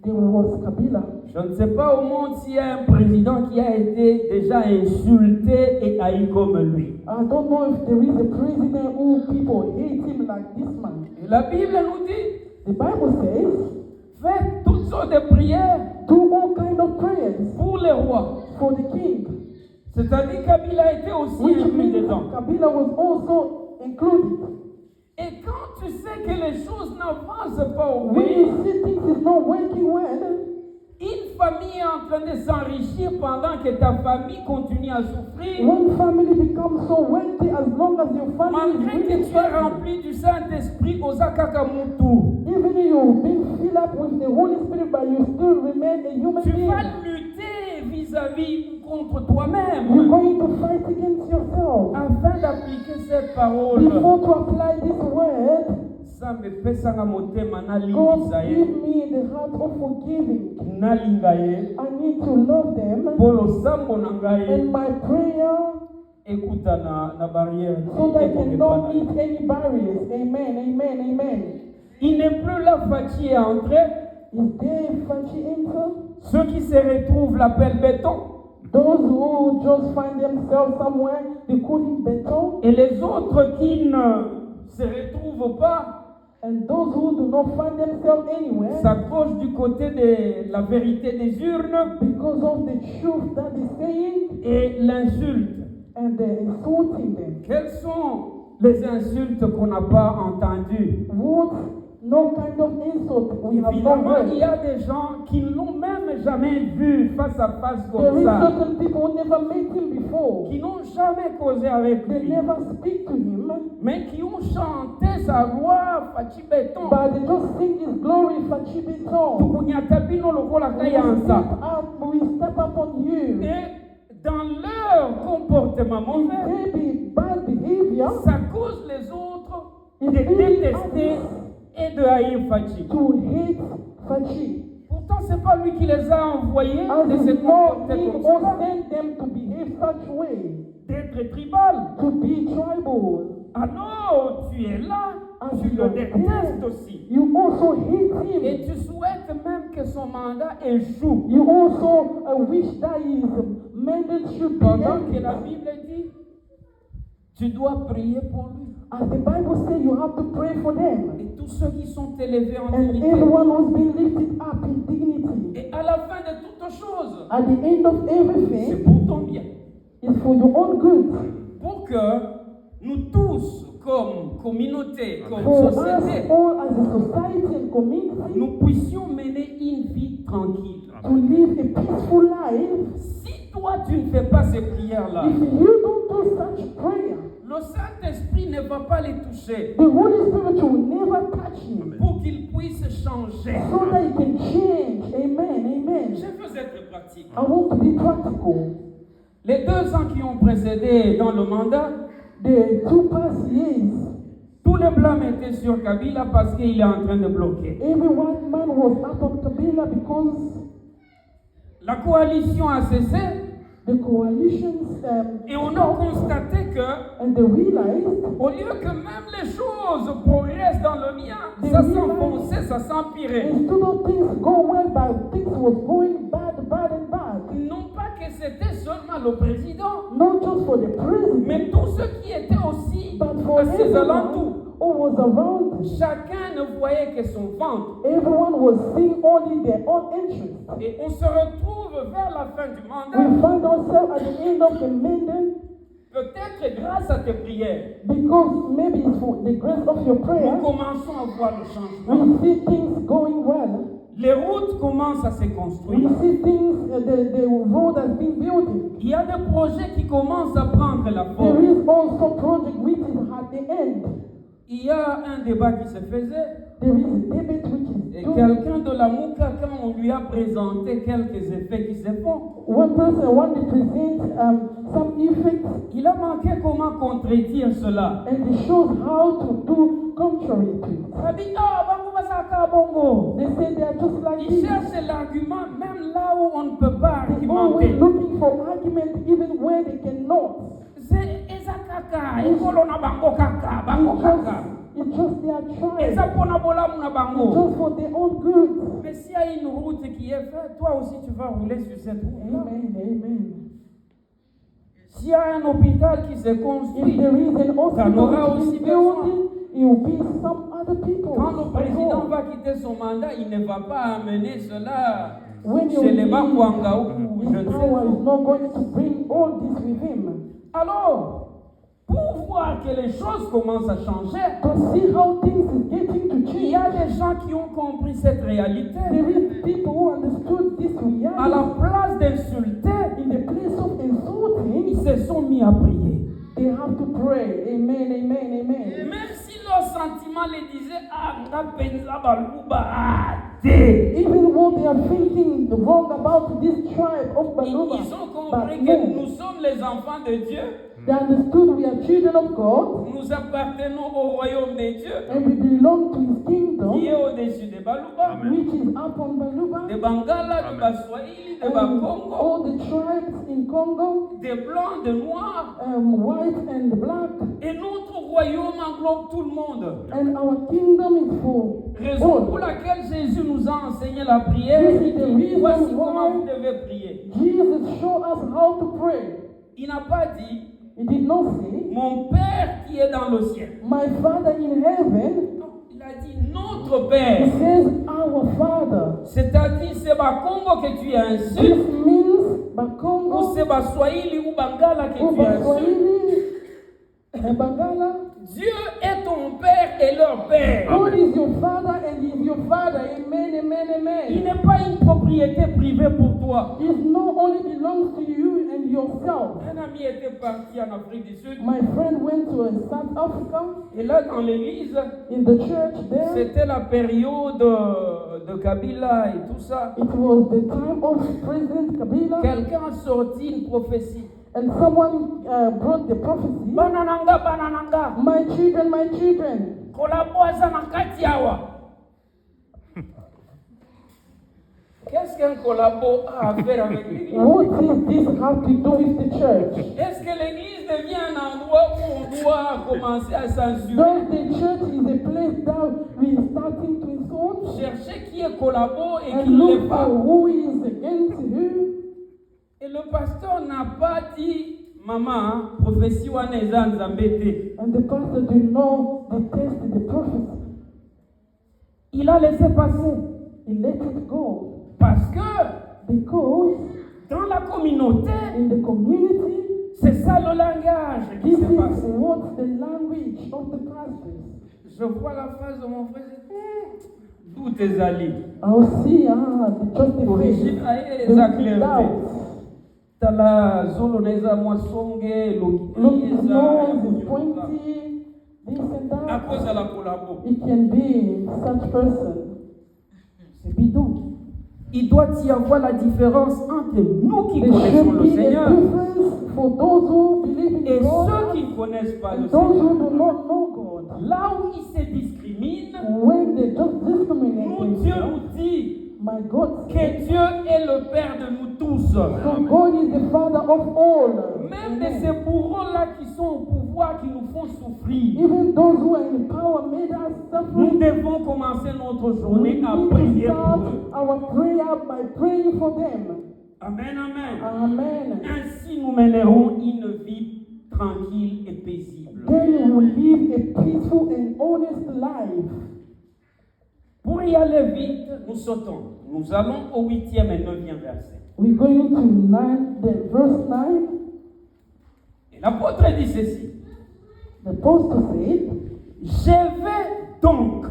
Speaker 1: there was Kabila.
Speaker 2: Je ne sais pas au monde s'il y a un président qui a été déjà insulté et haï comme lui.
Speaker 1: I don't know if there is a president who people hate him like this man.
Speaker 2: Et la Bible nous dit,
Speaker 1: The Bible says,
Speaker 2: faites toutes sortes de prières
Speaker 1: do all kind of prayers
Speaker 2: pour les rois.
Speaker 1: for the king,
Speaker 2: C'est-à-dire Kabila était aussi
Speaker 1: which
Speaker 2: inclus
Speaker 1: means
Speaker 2: dedans.
Speaker 1: Kabila was also included.
Speaker 2: Et quand tu sais que les choses n'avancent pas au
Speaker 1: When
Speaker 2: pays,
Speaker 1: you see things is not working well,
Speaker 2: une famille est en train de s'enrichir pendant que ta famille continue à souffrir,
Speaker 1: one family becomes so wealthy as long as your family is
Speaker 2: malgré que
Speaker 1: really
Speaker 2: tu es
Speaker 1: struggling.
Speaker 2: rempli du Saint-Esprit aux Akakamutu.
Speaker 1: Even if you've been filled up with the Holy Spirit, but you still remain a human
Speaker 2: Tu
Speaker 1: being.
Speaker 2: vas lutter vis-à-vis ou contre
Speaker 1: You're
Speaker 2: toi-même
Speaker 1: going to fight against yourself.
Speaker 2: afin d'appliquer cette parole.
Speaker 1: Before to apply this word,
Speaker 2: Ça me fait ça à motema na
Speaker 1: God
Speaker 2: limbisa ye,
Speaker 1: give me the heart of forgiving.
Speaker 2: na linga ye,
Speaker 1: I need to love them.
Speaker 2: polo sambo na ngai,
Speaker 1: And my prayer,
Speaker 2: écouta na barrière.
Speaker 1: so that I cannot meet any barriers. Amen, amen, amen.
Speaker 2: Il n'est plus là Fachi est entré.
Speaker 1: Is there Fachi enter?
Speaker 2: Ceux qui se retrouvent l'appellent béton.
Speaker 1: Those who just find themselves somewhere, they call him beton.
Speaker 2: Et les autres qui ne se retrouvent pas
Speaker 1: And those who do not find themselves anywhere,
Speaker 2: s'approchent du côté de la vérité des urnes
Speaker 1: because of the truth that is saying,
Speaker 2: et l'insultent.
Speaker 1: and they're insulting them.
Speaker 2: Quelles sont les insultes qu'on n'a pas entendues?
Speaker 1: What no kind of insult we have not
Speaker 2: Évidemment, il y
Speaker 1: heard.
Speaker 2: a des gens qui ne l'ont même jamais vu face à face
Speaker 1: There
Speaker 2: comme
Speaker 1: is
Speaker 2: ça,
Speaker 1: certain people who never met him before.
Speaker 2: qui n'ont jamais causé avec
Speaker 1: They
Speaker 2: lui,
Speaker 1: never speak to him,
Speaker 2: mais qui ont chanté sa gloire, Fachi Béton.
Speaker 1: but they just sing his glory for Chibiton.
Speaker 2: Tukunyatabino lokola
Speaker 1: We
Speaker 2: kayanza.
Speaker 1: step up on you.
Speaker 2: Et dans leur comportement mauvais,
Speaker 1: Maybe bad behavior
Speaker 2: ça cause les autres de
Speaker 1: is leading
Speaker 2: détester
Speaker 1: others
Speaker 2: et de haïr Fachi.
Speaker 1: to hate Fachi.
Speaker 2: Pourtant, c'est pas lui qui les a envoyés
Speaker 1: As
Speaker 2: de se
Speaker 1: it's not
Speaker 2: comporter
Speaker 1: him
Speaker 2: comme
Speaker 1: who
Speaker 2: ça,
Speaker 1: sent them to behave such way,
Speaker 2: d'être tribal.
Speaker 1: to be tribal.
Speaker 2: Alors, tu es là,
Speaker 1: As
Speaker 2: tu
Speaker 1: you
Speaker 2: le
Speaker 1: are
Speaker 2: détestes
Speaker 1: there,
Speaker 2: aussi.
Speaker 1: you also hate him.
Speaker 2: Et tu souhaites même que son mandat échoue.
Speaker 1: You also wish that his mandate should be
Speaker 2: Pendant que
Speaker 1: ended.
Speaker 2: la Bible dit, tu dois prier pour lui.
Speaker 1: As the Bible says, you have to pray for them.
Speaker 2: Et tous ceux qui sont élevés en
Speaker 1: And
Speaker 2: dignité.
Speaker 1: everyone who's been lifted up in dignity.
Speaker 2: Et à la fin de toutes choses,
Speaker 1: At the end of
Speaker 2: c'est
Speaker 1: everything,
Speaker 2: pour ton bien.
Speaker 1: it's for your own good.
Speaker 2: Pour que nous tous, comme communauté, comme
Speaker 1: For us
Speaker 2: société,
Speaker 1: all as a society and community,
Speaker 2: nous puissions mener une vie tranquille.
Speaker 1: to live a peaceful life.
Speaker 2: Si toi tu ne fais pas ces prières-là,
Speaker 1: If you don't do such prayer,
Speaker 2: le Saint-Esprit ne va pas les toucher
Speaker 1: the Holy Spirit will never touch you,
Speaker 2: pour qu'ils puissent changer.
Speaker 1: so that you can change. Amen, amen.
Speaker 2: Je veux être pratique.
Speaker 1: I want to be practical.
Speaker 2: Les 2 ans qui ont précédé dans le mandat,
Speaker 1: The 2 past years,
Speaker 2: tous les blâmes étaient sur Kabila parce qu'il est en train de bloquer.
Speaker 1: every white man was up on Kabila because
Speaker 2: La coalition a cessé
Speaker 1: the coalitions
Speaker 2: et on a constaté que
Speaker 1: and they realized
Speaker 2: au lieu que même les choses progressent dans le mien, ça s'enfonçait, ça s'empirait.
Speaker 1: instead of things go well, but things was going bad and bad.
Speaker 2: Non pas que c'était seulement le président,
Speaker 1: Not just for the president,
Speaker 2: mais tous ceux qui étaient aussi
Speaker 1: but for
Speaker 2: à ses
Speaker 1: everyone
Speaker 2: alentours.
Speaker 1: who was around him.
Speaker 2: Chacun ne voyait que son ventre.
Speaker 1: Everyone was seeing only their own interest.
Speaker 2: Et on se retrouve vers la fin du
Speaker 1: We
Speaker 2: mandat,
Speaker 1: find ourselves at the end of the mandate
Speaker 2: peut-être grâce à tes prières.
Speaker 1: because maybe it's for the grace of your prayer,
Speaker 2: Nous commençons à voir le changement.
Speaker 1: we see things going well.
Speaker 2: Les routes commencent à se
Speaker 1: We
Speaker 2: construire.
Speaker 1: see things, the road has been built.
Speaker 2: Il y a des projets qui commencent à prendre la
Speaker 1: There
Speaker 2: forme.
Speaker 1: is also project which is at the end.
Speaker 2: Il y a un débat qui se faisait.
Speaker 1: There is a debate which is
Speaker 2: Et
Speaker 1: doing.
Speaker 2: quelqu'un de la Mouka, quand on lui a présenté quelques effets qui se font,
Speaker 1: One person wanted to present some effects,
Speaker 2: il a manqué comment contredire cela.
Speaker 1: and he shows how to do contrary to it.
Speaker 2: Il a dit, ah, bango basaka bongo.
Speaker 1: They say they are just like
Speaker 2: Il
Speaker 1: this.
Speaker 2: cherche l'argument même là où on ne peut pas
Speaker 1: They're always
Speaker 2: argumenter.
Speaker 1: looking for argument even where they cannot.
Speaker 2: C'est eza kaka, ekolo na bango kaka, bango kaka.
Speaker 1: It's just their tribe.
Speaker 2: Eza pona bolamu na
Speaker 1: It's
Speaker 2: bango.
Speaker 1: just for their own good.
Speaker 2: Mais s'il y a une route qui est faite, toi aussi tu vas rouler sur cette route-là.
Speaker 1: Amen, amen.
Speaker 2: S'il y a un hôpital qui se
Speaker 1: If
Speaker 2: construit,
Speaker 1: there is an
Speaker 2: t'en auras
Speaker 1: hospital
Speaker 2: aussi
Speaker 1: to be
Speaker 2: besoin.
Speaker 1: building, it will be some other people.
Speaker 2: Quand le président va quitter son mandat, il ne va pas amener cela
Speaker 1: When you
Speaker 2: chez les
Speaker 1: leave,
Speaker 2: Bakwanga ou je
Speaker 1: his
Speaker 2: ne sais
Speaker 1: power is
Speaker 2: où.
Speaker 1: not going to bring all this with him.
Speaker 2: Alors, pour voir que les choses commencent à changer,
Speaker 1: To see how things is getting to
Speaker 2: il
Speaker 1: change,
Speaker 2: y a des gens qui ont compris cette réalité.
Speaker 1: there is people who understood this
Speaker 2: À la
Speaker 1: reality.
Speaker 2: place d'insulter,
Speaker 1: In the place of
Speaker 2: ils
Speaker 1: insulting,
Speaker 2: se sont mis à prier.
Speaker 1: they have to pray. Amen, amen, amen.
Speaker 2: Même si leurs sentiments les disaient, ah, nga penza baluba, ah, té.
Speaker 1: Even though they are thinking wrong about this tribe of Baluba,
Speaker 2: Ils ont
Speaker 1: but
Speaker 2: compris que
Speaker 1: no,
Speaker 2: nous sommes les enfants de Dieu.
Speaker 1: they understood we are children of God
Speaker 2: Nous appartenons au royaume de Dieu
Speaker 1: and we belong to His
Speaker 2: qui est
Speaker 1: kingdom,
Speaker 2: au-dessus des Baluba,
Speaker 1: which is upon Baluba.
Speaker 2: des Bangala, des Baswahili, des
Speaker 1: And
Speaker 2: Bakongo,
Speaker 1: all the tribes in Congo,
Speaker 2: des Blancs, des Noirs.
Speaker 1: white and black,
Speaker 2: Et notre royaume englobe tout le monde.
Speaker 1: and our kingdom is for
Speaker 2: Raison pour
Speaker 1: all.
Speaker 2: laquelle Jésus nous a enseigné la prière.
Speaker 1: This is the
Speaker 2: Il dit,
Speaker 1: reason
Speaker 2: voici
Speaker 1: why-
Speaker 2: comment vous devez prier.
Speaker 1: Jesus showed us how to pray.
Speaker 2: Il n'a pas dit,
Speaker 1: He did not say,
Speaker 2: mon Père qui est dans le ciel.
Speaker 1: My Father in heaven.
Speaker 2: Non, il a dit, notre
Speaker 1: He
Speaker 2: Père.
Speaker 1: says, Our Father.
Speaker 2: C'est-à-dire, c'est Bakongo que tu insultes,
Speaker 1: This means
Speaker 2: ou
Speaker 1: Bakongo,
Speaker 2: c'est Baswahili ou Bangala que tu insultes.
Speaker 1: Swahili, and Bangala.
Speaker 2: Dieu est ton Père et leur Père.
Speaker 1: God is your Father and He is your Father. Amen, amen,
Speaker 2: Il
Speaker 1: amen.
Speaker 2: n'est pas une propriété privée pour toi.
Speaker 1: It not only belongs to you and yourself.
Speaker 2: Un ami était parti en Afrique du Sud.
Speaker 1: My friend went to South Africa.
Speaker 2: Et là, dans l'église,
Speaker 1: In the church there,
Speaker 2: c'était la période de Kabila et tout ça.
Speaker 1: it was the time of President Kabila,
Speaker 2: Quelqu'un a sorti une prophétie.
Speaker 1: and someone brought the prophecy.
Speaker 2: Banananga, banananga.
Speaker 1: My children,
Speaker 2: Kolaboza na kati yawa. Qu'est-ce qu'un collabo a à faire avec l'église?
Speaker 1: what does this have to do with the church?
Speaker 2: Est-ce que l'église devient un endroit où on doit commencer à censurer?
Speaker 1: Does the church is a place that we are starting to insult
Speaker 2: Chercher qui est collabo et qui
Speaker 1: and
Speaker 2: ne l'est
Speaker 1: look
Speaker 2: pas.
Speaker 1: for who is against who?
Speaker 2: Et le pasteur n'a pas dit, maman, prophétie wana eza nzambe te.
Speaker 1: And the pastor did not detest the prophecy.
Speaker 2: Il a laissé passer.
Speaker 1: He let it go
Speaker 2: Parce que
Speaker 1: because
Speaker 2: dans la communauté,
Speaker 1: in the community,
Speaker 2: c'est ça le langage qui
Speaker 1: this
Speaker 2: se
Speaker 1: is
Speaker 2: passe.
Speaker 1: what's the language of the pastors.
Speaker 2: Je vois la face de mon frère, je dis, d'où tes alliés?
Speaker 1: I'll see just the
Speaker 2: Origine
Speaker 1: face,
Speaker 2: aye
Speaker 1: the
Speaker 2: eza clarté.
Speaker 1: doubts.
Speaker 2: Tala zolo na eza mwa songe,
Speaker 1: Look,
Speaker 2: loki
Speaker 1: his
Speaker 2: eza
Speaker 1: nose is pointy, this and
Speaker 2: à
Speaker 1: that.
Speaker 2: cause de la collabo.
Speaker 1: It can be such person.
Speaker 2: C'est bidon. Il doit y avoir la différence entre nous qui
Speaker 1: There
Speaker 2: connaissons
Speaker 1: should
Speaker 2: le
Speaker 1: be a
Speaker 2: Seigneur
Speaker 1: difference for those who believe
Speaker 2: et
Speaker 1: in
Speaker 2: ceux
Speaker 1: God
Speaker 2: qui ne connaissent pas le
Speaker 1: and those who
Speaker 2: Seigneur.
Speaker 1: do not know God.
Speaker 2: Là où ils se discriminent,
Speaker 1: When they just discriminate
Speaker 2: nous, Dieu
Speaker 1: themselves,
Speaker 2: nous dit
Speaker 1: my God
Speaker 2: que
Speaker 1: says,
Speaker 2: Dieu est le Père de nous tous.
Speaker 1: so God is the Father of all.
Speaker 2: Même de ces bourreaux-là qui sont au pouvoir, qui nous font souffrir,
Speaker 1: Even those who are in power made us
Speaker 2: nous
Speaker 1: suffer.
Speaker 2: devons commencer notre
Speaker 1: We
Speaker 2: journée
Speaker 1: need
Speaker 2: à
Speaker 1: to
Speaker 2: prier pour
Speaker 1: start
Speaker 2: eux.
Speaker 1: our prayer by praying for them.
Speaker 2: Amen, amen.
Speaker 1: Amen.
Speaker 2: Ainsi, nous mènerons une vie tranquille et paisible.
Speaker 1: Then we will live a peaceful and honest life.
Speaker 2: Pour y aller vite, nous sautons. Nous allons au 8e et 9e verset.
Speaker 1: We're going to verse 9.
Speaker 2: Et l'apôtre dit ceci.
Speaker 1: The apostle said,
Speaker 2: Je vais donc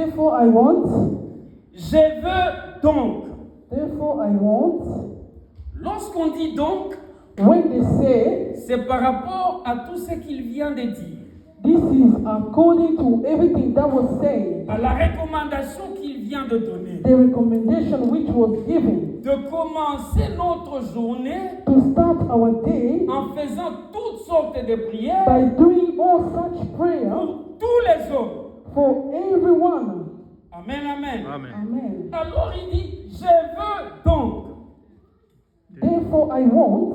Speaker 1: Therefore I want,
Speaker 2: Je veux donc.
Speaker 1: therefore I want.
Speaker 2: Lorsqu'on dit donc,
Speaker 1: When they say,
Speaker 2: c'est par rapport à tout ce qu'il vient de dire,
Speaker 1: this is according to everything that was said,
Speaker 2: à la recommandation qu'il vient de donner,
Speaker 1: the recommendation which was given,
Speaker 2: de commencer notre journée
Speaker 1: to start our day
Speaker 2: en faisant toutes sortes de prières
Speaker 1: by doing all such prayer
Speaker 2: pour tous les hommes.
Speaker 1: for everyone.
Speaker 2: Amen, amen.
Speaker 3: Amen.
Speaker 2: Amen.
Speaker 1: Amen.
Speaker 2: Alors il dit, je veux donc,
Speaker 1: Therefore I want,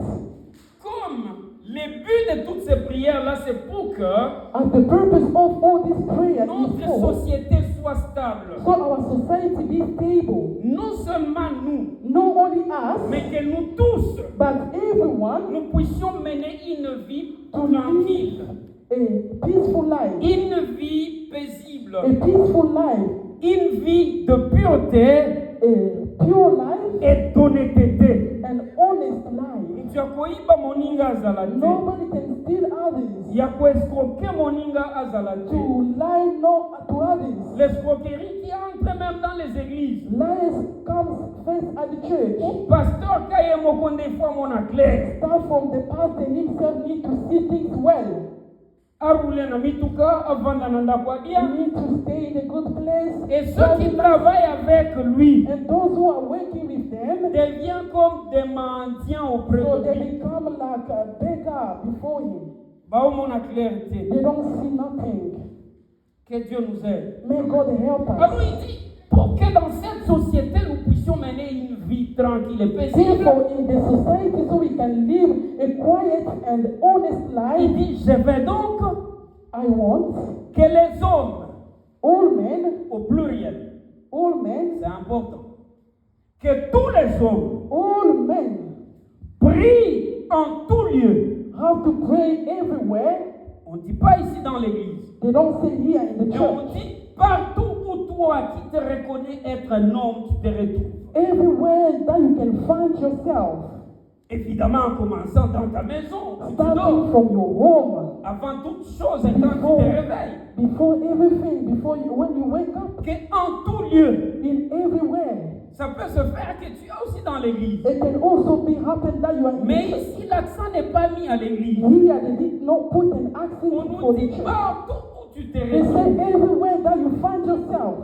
Speaker 2: comme le but de toutes ces prières-là, c'est pour que
Speaker 1: as the purpose of all this prayer is
Speaker 2: notre
Speaker 1: for,
Speaker 2: société soit stable.
Speaker 1: so our society be stable.
Speaker 2: Non seulement nous,
Speaker 1: Not only us,
Speaker 2: mais que nous tous,
Speaker 1: but everyone
Speaker 2: nous puissions mener une vie
Speaker 1: to
Speaker 2: tranquille,
Speaker 1: live a peaceful life,
Speaker 2: une vie paisible,
Speaker 1: a peaceful life,
Speaker 2: une vie de pureté
Speaker 1: a pure life,
Speaker 2: et d'honnêteté.
Speaker 1: an honest life.
Speaker 2: Tu as koyiba moninga azala te.
Speaker 1: Nobody can steal others,
Speaker 2: Ya koescroquer moninga azala te.
Speaker 1: to lie no to others.
Speaker 2: L'escroquerie qui entre même dans les églises.
Speaker 1: Lies comes first at the church.
Speaker 2: O pasteur kaye mokonde fois mon clair.
Speaker 1: Start from the pastor himself need to see things well.
Speaker 2: Aroule na mituka avanda na ndako
Speaker 1: You
Speaker 2: bien.
Speaker 1: need to stay in a good place.
Speaker 2: Et ceux qui travaillent avec lui
Speaker 1: And those who are working with them,
Speaker 2: deviennent comme des mendiants auprès
Speaker 1: so
Speaker 2: de
Speaker 1: they
Speaker 2: lui.
Speaker 1: become like a beggar before him.
Speaker 2: Bao mon clarté.
Speaker 1: They don't see nothing.
Speaker 2: Que Dieu nous aide.
Speaker 1: May God help
Speaker 2: Alors
Speaker 1: us.
Speaker 2: il dit, pour que dans cette société nous puissions mener une vie tranquille et paisible,
Speaker 1: Therefore, in the society, so we can live a quiet and honest
Speaker 2: il
Speaker 1: life,
Speaker 2: dit, je veux donc
Speaker 1: I want
Speaker 2: que les hommes,
Speaker 1: all men,
Speaker 2: au pluriel,
Speaker 1: all
Speaker 2: c'est important, que tous les hommes
Speaker 1: men
Speaker 2: prient en tout lieu.
Speaker 1: have to pray everywhere.
Speaker 2: On ne dit pas ici dans l'église,
Speaker 1: They don't say here in the
Speaker 2: mais on
Speaker 1: church.
Speaker 2: dit partout où toi qui te reconnais être un homme, tu te retrouves.
Speaker 1: Everywhere that you can find yourself,
Speaker 2: Évidemment, en commençant dans ta maison, si tu
Speaker 1: starting
Speaker 2: dors,
Speaker 1: from your home,
Speaker 2: avant toute chose et quand tu te réveilles,
Speaker 1: before everything, when you wake up,
Speaker 2: qu'en tout lieu,
Speaker 1: in everywhere.
Speaker 2: ça peut se faire que tu es aussi dans l'église.
Speaker 1: It can also be happen that you are in
Speaker 2: Mais
Speaker 1: the church.
Speaker 2: ici, l'accent n'est pas mis à l'église.
Speaker 1: Here they did not put an
Speaker 2: On
Speaker 1: accent for
Speaker 2: nous
Speaker 1: the
Speaker 2: dit
Speaker 1: church.
Speaker 2: partout où tu te
Speaker 1: They say
Speaker 2: retrouves,
Speaker 1: everywhere that you find yourself,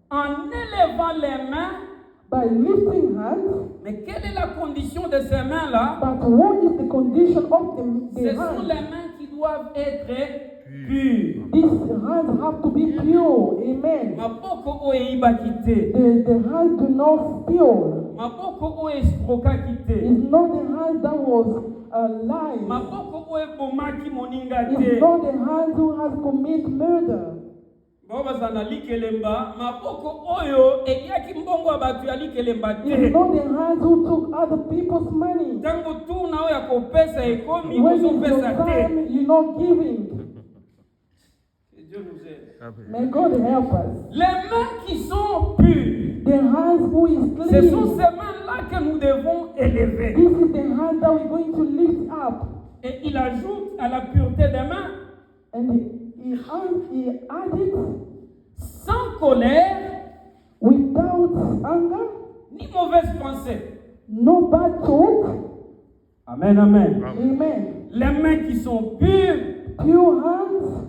Speaker 2: en élevant les mains.
Speaker 1: by lifting hands.
Speaker 2: Mais quelle est la condition de ces mains-là?
Speaker 1: But what is the condition of the
Speaker 2: Ce sont
Speaker 1: hands?
Speaker 2: les mains qui doivent être pures.
Speaker 1: These hands have to be pure. Amen.
Speaker 2: Maboko o eiba kite.
Speaker 1: The hands do not steal.
Speaker 2: Maboko o escroka kite.
Speaker 1: It's not the hands that was lying.
Speaker 2: Maboko o ebomaki moninga
Speaker 1: It's
Speaker 2: te.
Speaker 1: not the hands who has committed murder.
Speaker 2: Babazana likelemba. Maboko oyo eyaki mbongo abatu ya likelemba
Speaker 1: It's
Speaker 2: te.
Speaker 1: not the hands who took other people's money.
Speaker 2: Tango tu nao ya kopesa ekomi
Speaker 1: When it's your
Speaker 2: kozopesa te.
Speaker 1: time, you're not giving.
Speaker 2: Que Dieu nous aide.
Speaker 3: Amen.
Speaker 1: May God help us.
Speaker 2: Les mains qui sont pures,
Speaker 1: The hands who is
Speaker 2: ce sont
Speaker 1: clean.
Speaker 2: ces mains-là que nous devons élever.
Speaker 1: This is the hand that we're going to lift up.
Speaker 2: Et il ajoute à la pureté des mains,
Speaker 1: And he added,
Speaker 2: sans colère,
Speaker 1: without anger,
Speaker 2: ni mauvaise pensée.
Speaker 1: no bad talk.
Speaker 2: Amen, amen.
Speaker 1: Amen.
Speaker 2: Les mains qui sont pures,
Speaker 1: Pure hands,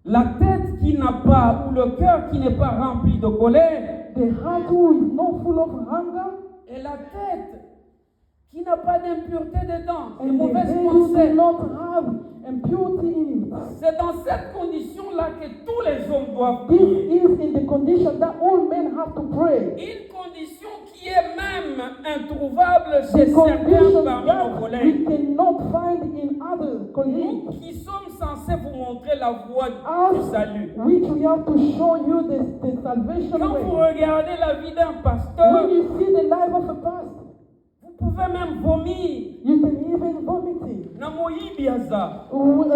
Speaker 2: la tête qui n'a pas, ou le cœur qui n'est pas rempli de colère,
Speaker 1: the heart who is not full of anger,
Speaker 2: et la tête qui n'a pas d'impureté dedans, de
Speaker 1: and the
Speaker 2: mauvaise
Speaker 1: head who
Speaker 2: pensée.
Speaker 1: do not have impurity in it.
Speaker 2: C'est dans cette condition-là que tous les hommes doivent
Speaker 1: This
Speaker 2: prier.
Speaker 1: is in the condition that all men have to pray.
Speaker 2: Une condition qui est même introuvable chez
Speaker 1: The
Speaker 2: certains
Speaker 1: condition
Speaker 2: parmi nos
Speaker 1: that
Speaker 2: collègues.
Speaker 1: we cannot find in other colleagues,
Speaker 2: Nous qui sommes censés vous montrer la voie du
Speaker 1: us,
Speaker 2: salut.
Speaker 1: which we have to show you the salvation
Speaker 2: Quand vous
Speaker 1: way.
Speaker 2: regardez la vie d'un pasteur,
Speaker 1: When you see the life of a pastor,
Speaker 2: vous pouvez même vomir.
Speaker 1: you can even vomit it.
Speaker 2: Na moyibi aza,
Speaker 1: With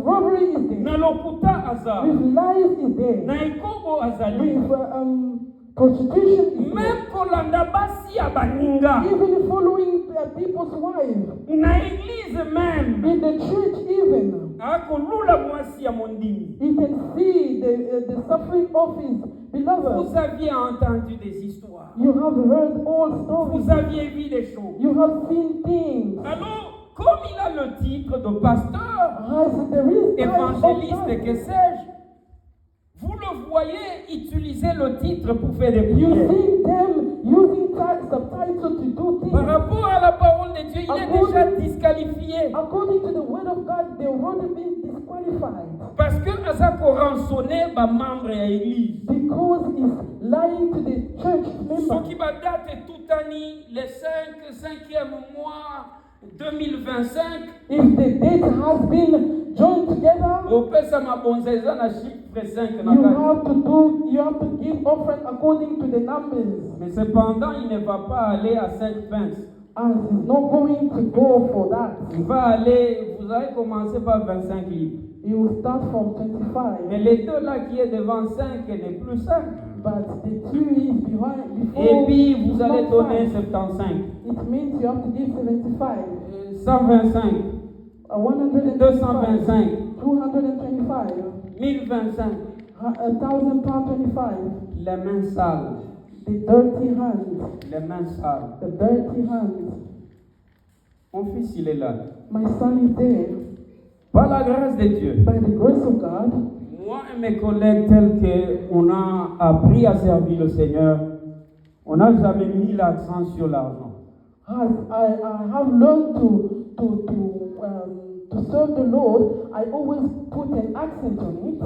Speaker 1: robbery is there.
Speaker 2: na lokuta aza,
Speaker 1: With lies is there.
Speaker 2: na ikobo azali.
Speaker 1: With Prostitution is
Speaker 2: Même kolanda basi ya baninga.
Speaker 1: even following people's wives.
Speaker 2: Na église même.
Speaker 1: In the church even,
Speaker 2: Akolula mwasi ya mondimi.
Speaker 1: you can see the suffering of his beloved.
Speaker 2: Vous aviez entendu des histoires.
Speaker 1: You have heard all stories.
Speaker 2: Vous aviez vu des choses.
Speaker 1: You have seen things.
Speaker 2: Alors, comme il a le titre de pasteur,
Speaker 1: As there is types of
Speaker 2: évangéliste,
Speaker 1: life.
Speaker 2: que sais-je, vous le voyez utiliser le titre pour faire des
Speaker 1: You
Speaker 2: prières.
Speaker 1: see them using subtitles to do things.
Speaker 2: Par rapport à la parole de Dieu, il est déjà disqualifié.
Speaker 1: According to the word of God, they already been disqualified
Speaker 2: Parce que Azako rançonné ba membre à l'église.
Speaker 1: because he's lying to the church
Speaker 2: Ce
Speaker 1: members.
Speaker 2: qui va date tout année, le 5e mois 2025,
Speaker 1: If the date has been joined together,
Speaker 2: opesa mabonzeza na chiffre 5 na
Speaker 1: you
Speaker 2: kati.
Speaker 1: have to give offering according to the numbers.
Speaker 2: Mais cependant, il ne va pas aller à 5 pence.
Speaker 1: And he's not going to go for that.
Speaker 2: Il va aller, vous allez commencer par 25 livres.
Speaker 1: He will start from 25.
Speaker 2: Mais les deux là qui est devant 5 n'est plus 5.
Speaker 1: But the two is behind before.
Speaker 2: Et puis vous
Speaker 1: is
Speaker 2: allez
Speaker 1: not
Speaker 2: donner
Speaker 1: 5.
Speaker 2: 75,
Speaker 1: It means you have to give 75.
Speaker 2: 125,
Speaker 1: 125.
Speaker 2: 225,
Speaker 1: 225.
Speaker 2: 1025.
Speaker 1: 1,025.
Speaker 2: Les mains sales,
Speaker 1: The dirty hands.
Speaker 2: les mains sales.
Speaker 1: The dirty hands.
Speaker 2: Mon fils, il est là.
Speaker 1: My son is there.
Speaker 2: Par la grâce de Dieu,
Speaker 1: By the grace of God,
Speaker 2: moi et mes collègues tels qu'on a appris à servir le Seigneur, on n'a jamais mis l'accent sur l'argent.
Speaker 1: as I have learned to serve the Lord, I always put an accent on it.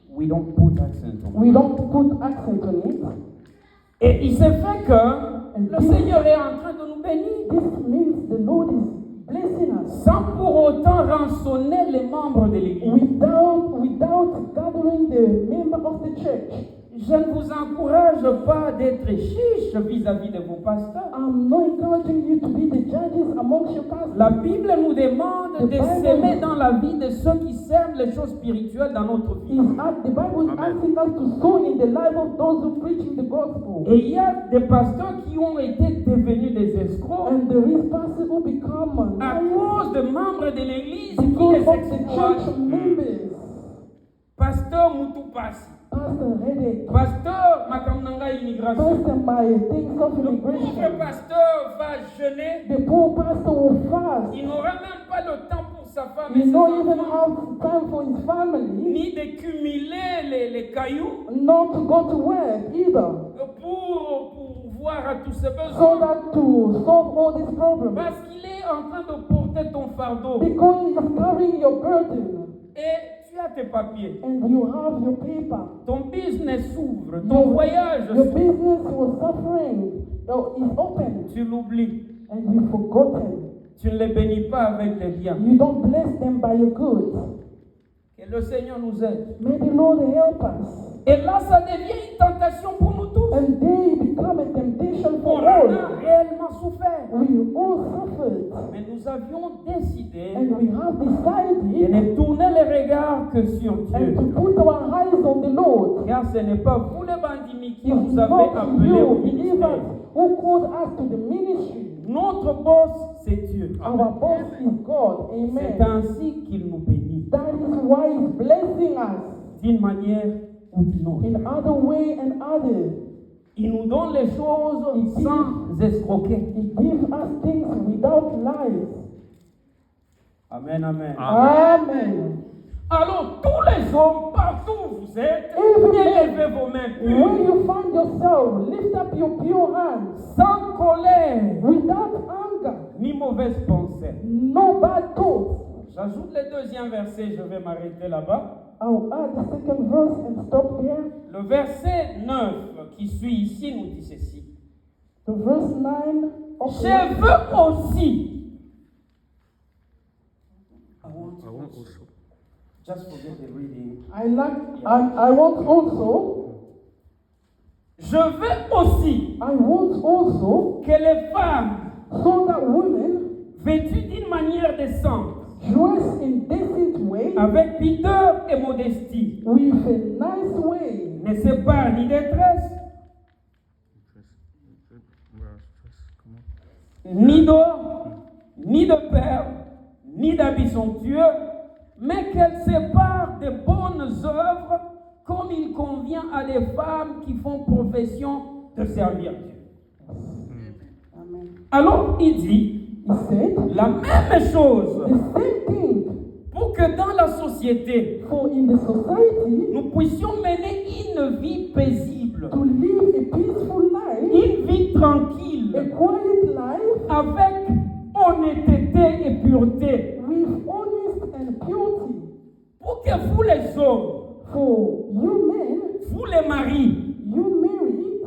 Speaker 2: We don't put accent on
Speaker 1: We don't put accent on it.
Speaker 2: Et il s'est fait que le Seigneur est en train de nous bénir.
Speaker 1: This means the Lord is blessing us
Speaker 2: Sans pour autant rançonner les membres de l'Église.
Speaker 1: without gathering the member of the church.
Speaker 2: Je ne vous encourage pas d'être chiche vis-à-vis de vos pasteurs.
Speaker 1: I'm not encouraging you to be the judges amongst your pastors.
Speaker 2: La Bible nous demande de s'aimer dans la vie de ceux qui sèment les choses spirituelles dans notre vie.
Speaker 1: The Bible is asking us to sow in the life of those who preaching the gospel.
Speaker 2: Et il y a des pasteurs qui ont été devenus des escrocs
Speaker 1: And there is pastors who become
Speaker 2: à cause de membres de l'Église qui
Speaker 1: because
Speaker 2: les
Speaker 1: of the
Speaker 2: exploitent.
Speaker 1: church members.
Speaker 2: Pasteur Moutoupas,
Speaker 1: Pastor headache.
Speaker 2: pasteur Makamnanga Immigration.
Speaker 1: Pastor my things of
Speaker 2: Le pauvre
Speaker 1: immigration.
Speaker 2: pasteur va jeûner.
Speaker 1: The poor pastor will fast.
Speaker 2: Il n'aura même pas le temps pour sa femme et
Speaker 1: He
Speaker 2: ses
Speaker 1: don't even
Speaker 2: enfants,
Speaker 1: have time for his family,
Speaker 2: ni de cumuler les cailloux
Speaker 1: not to go to work either,
Speaker 2: pour voir à tous ses
Speaker 1: so
Speaker 2: besoins.
Speaker 1: that to solve all these problems.
Speaker 2: Parce qu'il est en train de porter ton fardeau.
Speaker 1: Because he's carrying your burden
Speaker 2: Et tu as tes papiers.
Speaker 1: and you have your paper.
Speaker 2: Ton business s'ouvre. Ton voyage
Speaker 1: Your
Speaker 2: s'ouvre.
Speaker 1: business was suffering. Is open
Speaker 2: Tu l'oublies.
Speaker 1: and you've forgotten.
Speaker 2: Tu ne les bénis pas avec tes biens.
Speaker 1: You don't bless them by your goods.
Speaker 2: Que le Seigneur nous aide.
Speaker 1: May the Lord help us.
Speaker 2: Et là, ça devient une tentation pour nous tous.
Speaker 1: And they become a temptation
Speaker 2: On
Speaker 1: for
Speaker 2: en a
Speaker 1: all.
Speaker 2: réellement souffert.
Speaker 1: We all suffered.
Speaker 2: Mais nous avions décidé
Speaker 1: And we have
Speaker 2: de
Speaker 1: decided
Speaker 2: ne tourner les regards que sur
Speaker 1: and
Speaker 2: Dieu.
Speaker 1: to put our eyes on the Lord.
Speaker 2: Car ce n'est pas vous les bandits qui
Speaker 1: It's
Speaker 2: vous avez
Speaker 1: not
Speaker 2: appelés au
Speaker 1: you,
Speaker 2: ministère.
Speaker 1: believers, who called us to the ministry.
Speaker 2: Notre boss, c'est Dieu.
Speaker 1: Our boss is God.
Speaker 2: C'est
Speaker 1: Amen.
Speaker 2: ainsi qu'il nous bénit.
Speaker 1: That is why He's blessing us
Speaker 2: D'une manière ou d'une autre.
Speaker 1: in other way and other.
Speaker 2: Il nous donne les choses sans escroquer.
Speaker 1: He gives us things without lies.
Speaker 2: Amen, amen.
Speaker 1: Amen.
Speaker 2: Alors, tous les hommes, partout où vous êtes,
Speaker 1: Every
Speaker 2: élevez vos mains
Speaker 1: When
Speaker 2: pures,
Speaker 1: you find yourself, lift up your pure hands
Speaker 2: sans colère,
Speaker 1: without anger,
Speaker 2: ni mauvaise pensée.
Speaker 1: no bad thoughts.
Speaker 2: J'ajoute le deuxième verset, je vais m'arrêter là-bas.
Speaker 1: I'll add the second verse and stop here.
Speaker 2: Le verset 9 qui suit ici nous dit ceci.
Speaker 1: The verse 9 of
Speaker 2: Je veux aussi.
Speaker 3: I want also.
Speaker 2: Just forget the reading.
Speaker 1: I want also,
Speaker 2: Je veux aussi
Speaker 1: I want also,
Speaker 2: que les femmes
Speaker 1: so that women
Speaker 2: vêtues d'une manière décente,
Speaker 1: dress in decent way,
Speaker 2: avec pudeur et modestie,
Speaker 1: with a nice way,
Speaker 2: ne s'épargnent ni détresse, ni d'or, ni de perles, ni d'habits somptueux, mais qu'elle sépare des bonnes œuvres comme il convient à des femmes qui font profession de servir Dieu.
Speaker 1: Amen.
Speaker 2: Alors il dit
Speaker 1: He said,
Speaker 2: la même chose
Speaker 1: the same thing
Speaker 2: pour que dans la société,
Speaker 1: for in the society
Speaker 2: nous puissions mener une vie paisible,
Speaker 1: to live a peaceful life,
Speaker 2: une vie
Speaker 1: a
Speaker 2: tranquille,
Speaker 1: quiet life
Speaker 2: avec honnêteté et pureté.
Speaker 1: with honest and purity.
Speaker 2: Pour que vous les hommes,
Speaker 1: For you men,
Speaker 2: vous les maris,
Speaker 1: you married,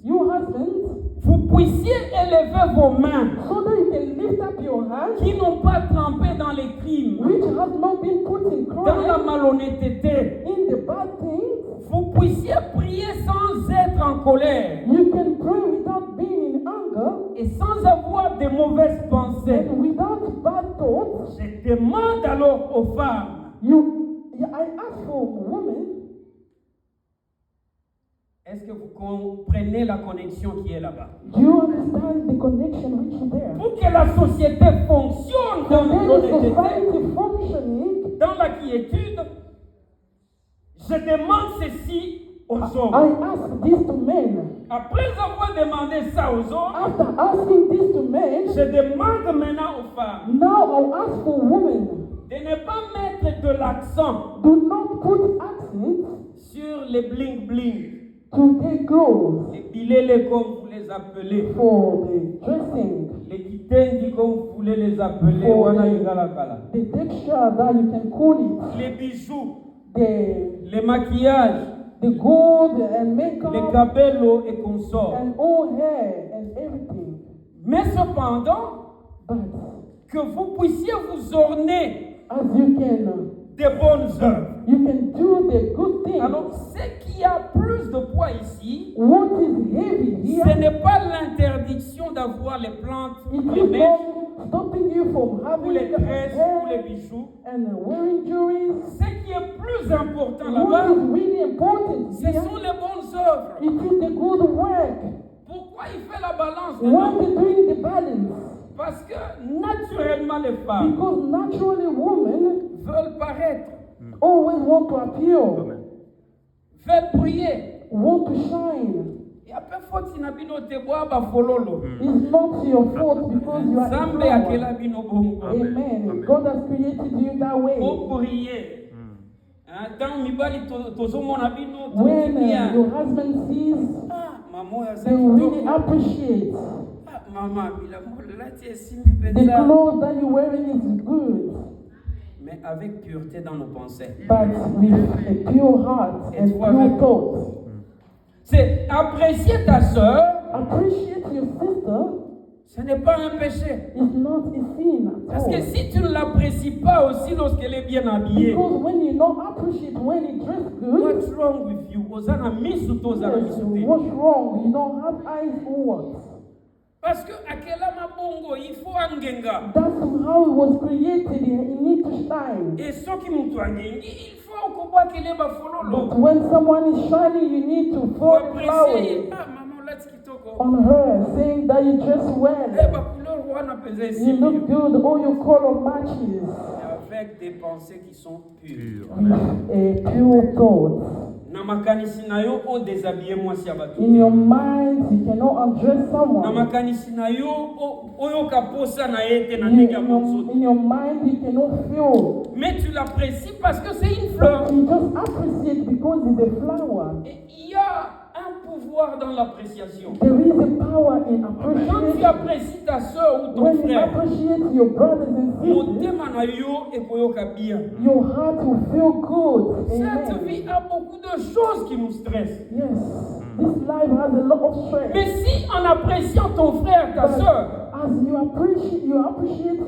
Speaker 1: you husbands,
Speaker 2: vous puissiez élever vos mains
Speaker 1: so that you can lift up your hands,
Speaker 2: qui n'ont pas trempé dans les crimes,
Speaker 1: which has not been put in
Speaker 2: dans la
Speaker 1: crime,
Speaker 2: malhonnêteté.
Speaker 1: in the bad things.
Speaker 2: Vous puissiez prier sans être en colère
Speaker 1: You can pray without being in anger
Speaker 2: et sans avoir de mauvaises pensées.
Speaker 1: and without bad thoughts.
Speaker 2: Je demande alors aux femmes,
Speaker 1: I ask for women,
Speaker 2: est-ce que vous comprenez la connexion qui est là-bas?
Speaker 1: do you understand the connection which is there?
Speaker 2: Pour que la société fonctionne dans
Speaker 1: There is
Speaker 2: l'honnêteté,
Speaker 1: society functioning.
Speaker 2: dans la quiétude, je demande ceci aux hommes.
Speaker 1: I ask this to men.
Speaker 2: Après avoir demandé ça aux hommes,
Speaker 1: After asking this to men,
Speaker 2: je demande maintenant aux femmes
Speaker 1: now I'll ask for women.
Speaker 2: de ne pas mettre de l'accent
Speaker 1: Do not put accent
Speaker 2: sur les bling bling,
Speaker 1: to their clothes
Speaker 2: les bilélés comme vous les appelez,
Speaker 1: for the dressing,
Speaker 2: les kitendi comme vous voulez les appeler,
Speaker 1: Oh,
Speaker 2: wana
Speaker 1: oui.
Speaker 2: lingala kala.
Speaker 1: the texture that you can call it,
Speaker 2: Les bijoux,
Speaker 1: the
Speaker 2: les maquillages,
Speaker 1: gold and
Speaker 2: les
Speaker 1: makeup
Speaker 2: cabellos et consorts.
Speaker 1: and all hair and everything.
Speaker 2: Mais cependant,
Speaker 1: But
Speaker 2: que vous puissiez vous orner
Speaker 1: as you can,
Speaker 2: des bonnes œuvres.
Speaker 1: you can do the good things.
Speaker 2: Alors, ce qui a plus de poids ici,
Speaker 1: What is heavy
Speaker 2: ce
Speaker 1: here?
Speaker 2: n'est pas l'interdiction d'avoir les plantes,
Speaker 1: It
Speaker 2: les
Speaker 1: is
Speaker 2: mèches,
Speaker 1: not stopping you from
Speaker 2: ou
Speaker 1: having
Speaker 2: les tresses, ou les
Speaker 1: hair
Speaker 2: bijoux.
Speaker 1: and wearing jewelry.
Speaker 2: Ce qui est plus important
Speaker 1: What
Speaker 2: là-bas,
Speaker 1: is really important
Speaker 2: ce
Speaker 1: here?
Speaker 2: sont les bonnes œuvres.
Speaker 1: It is the good work.
Speaker 2: Pourquoi il fait la balance
Speaker 1: Why
Speaker 2: dedans?
Speaker 1: we doing the balance?
Speaker 2: Parce que naturellement les femmes
Speaker 1: Because naturally women
Speaker 2: veulent paraître,
Speaker 1: always want to appear,
Speaker 2: veulent briller.
Speaker 1: want to shine.
Speaker 2: Et après, faut que tu bino te bois ba fololo.
Speaker 1: It's not your fault because you are a
Speaker 2: Zambe
Speaker 1: flower.
Speaker 2: akela bino bongo.
Speaker 1: Amen. God has created you that way.
Speaker 2: Pour briller. Quand mibali tozomona bino
Speaker 1: When
Speaker 2: bien.
Speaker 1: your husband sees,
Speaker 2: Ah, maman ya
Speaker 1: they really appreciate
Speaker 2: Ah, maman bilambo lati esimbi
Speaker 1: the
Speaker 2: penza.
Speaker 1: clothes that you're wearing is good,
Speaker 2: Mais avec pureté dans nos pensées.
Speaker 1: but with a pure heart and pure thoughts.
Speaker 2: C'est apprécier ta sœur,
Speaker 1: Appreciate your sister.
Speaker 2: ce n'est pas un péché.
Speaker 1: It's not a sin at
Speaker 2: Parce que
Speaker 1: all.
Speaker 2: si tu ne l'apprécies pas aussi lorsqu'elle est bien habillée,
Speaker 1: Because when you don't appreciate when you dress good,
Speaker 2: what's wrong with you? Ozana misu to ozana
Speaker 1: yes,
Speaker 2: misu te.
Speaker 1: what's wrong? You don't have eyes or what?
Speaker 2: Parce que akela mabongo il faut angenga.
Speaker 1: That's how it was created. You need to shine.
Speaker 2: Et soki mutu angengi, il faut kubwa kele ba
Speaker 1: But
Speaker 2: fololo.
Speaker 1: when someone is shining, you need to
Speaker 2: Pour
Speaker 1: pour
Speaker 2: apprécier.
Speaker 1: flowers
Speaker 2: Ah maman lati kitoko.
Speaker 1: on her, saying that you dress
Speaker 2: Eh
Speaker 1: well.
Speaker 2: ba couleur wana penza
Speaker 1: You
Speaker 2: ici.
Speaker 1: look good. All your color matches
Speaker 2: Avec des pensées qui sont pures.
Speaker 1: with a pure thought.
Speaker 2: Na makanisi na yo on déshabiller moi si abatu.
Speaker 1: In your mind, you cannot undress
Speaker 2: Na
Speaker 1: someone.
Speaker 2: makanisi na yo oyo kaposa na yete na ndenge ya bonsoto.
Speaker 1: In your mind, you cannot feel.
Speaker 2: Mais tu l'apprécies parce que c'est une fleur.
Speaker 1: But you just appreciate because it's a flower.
Speaker 2: Et il y a un pouvoir dans l'appréciation.
Speaker 1: There is a power in
Speaker 2: Quand tu
Speaker 1: appreciation.
Speaker 2: apprécies ta soeur ou ton
Speaker 1: When you
Speaker 2: frère,
Speaker 1: appreciate your brothers and sisters,
Speaker 2: motema na yo ekoyoka bien.
Speaker 1: your heart will feel good.
Speaker 2: Cette
Speaker 1: Amen.
Speaker 2: vie a beaucoup de choses qui nous stressent.
Speaker 1: Yes, this life has a lot of strength.
Speaker 2: Mais si en appréciant ton frère, ta soeur,
Speaker 1: As you appreciate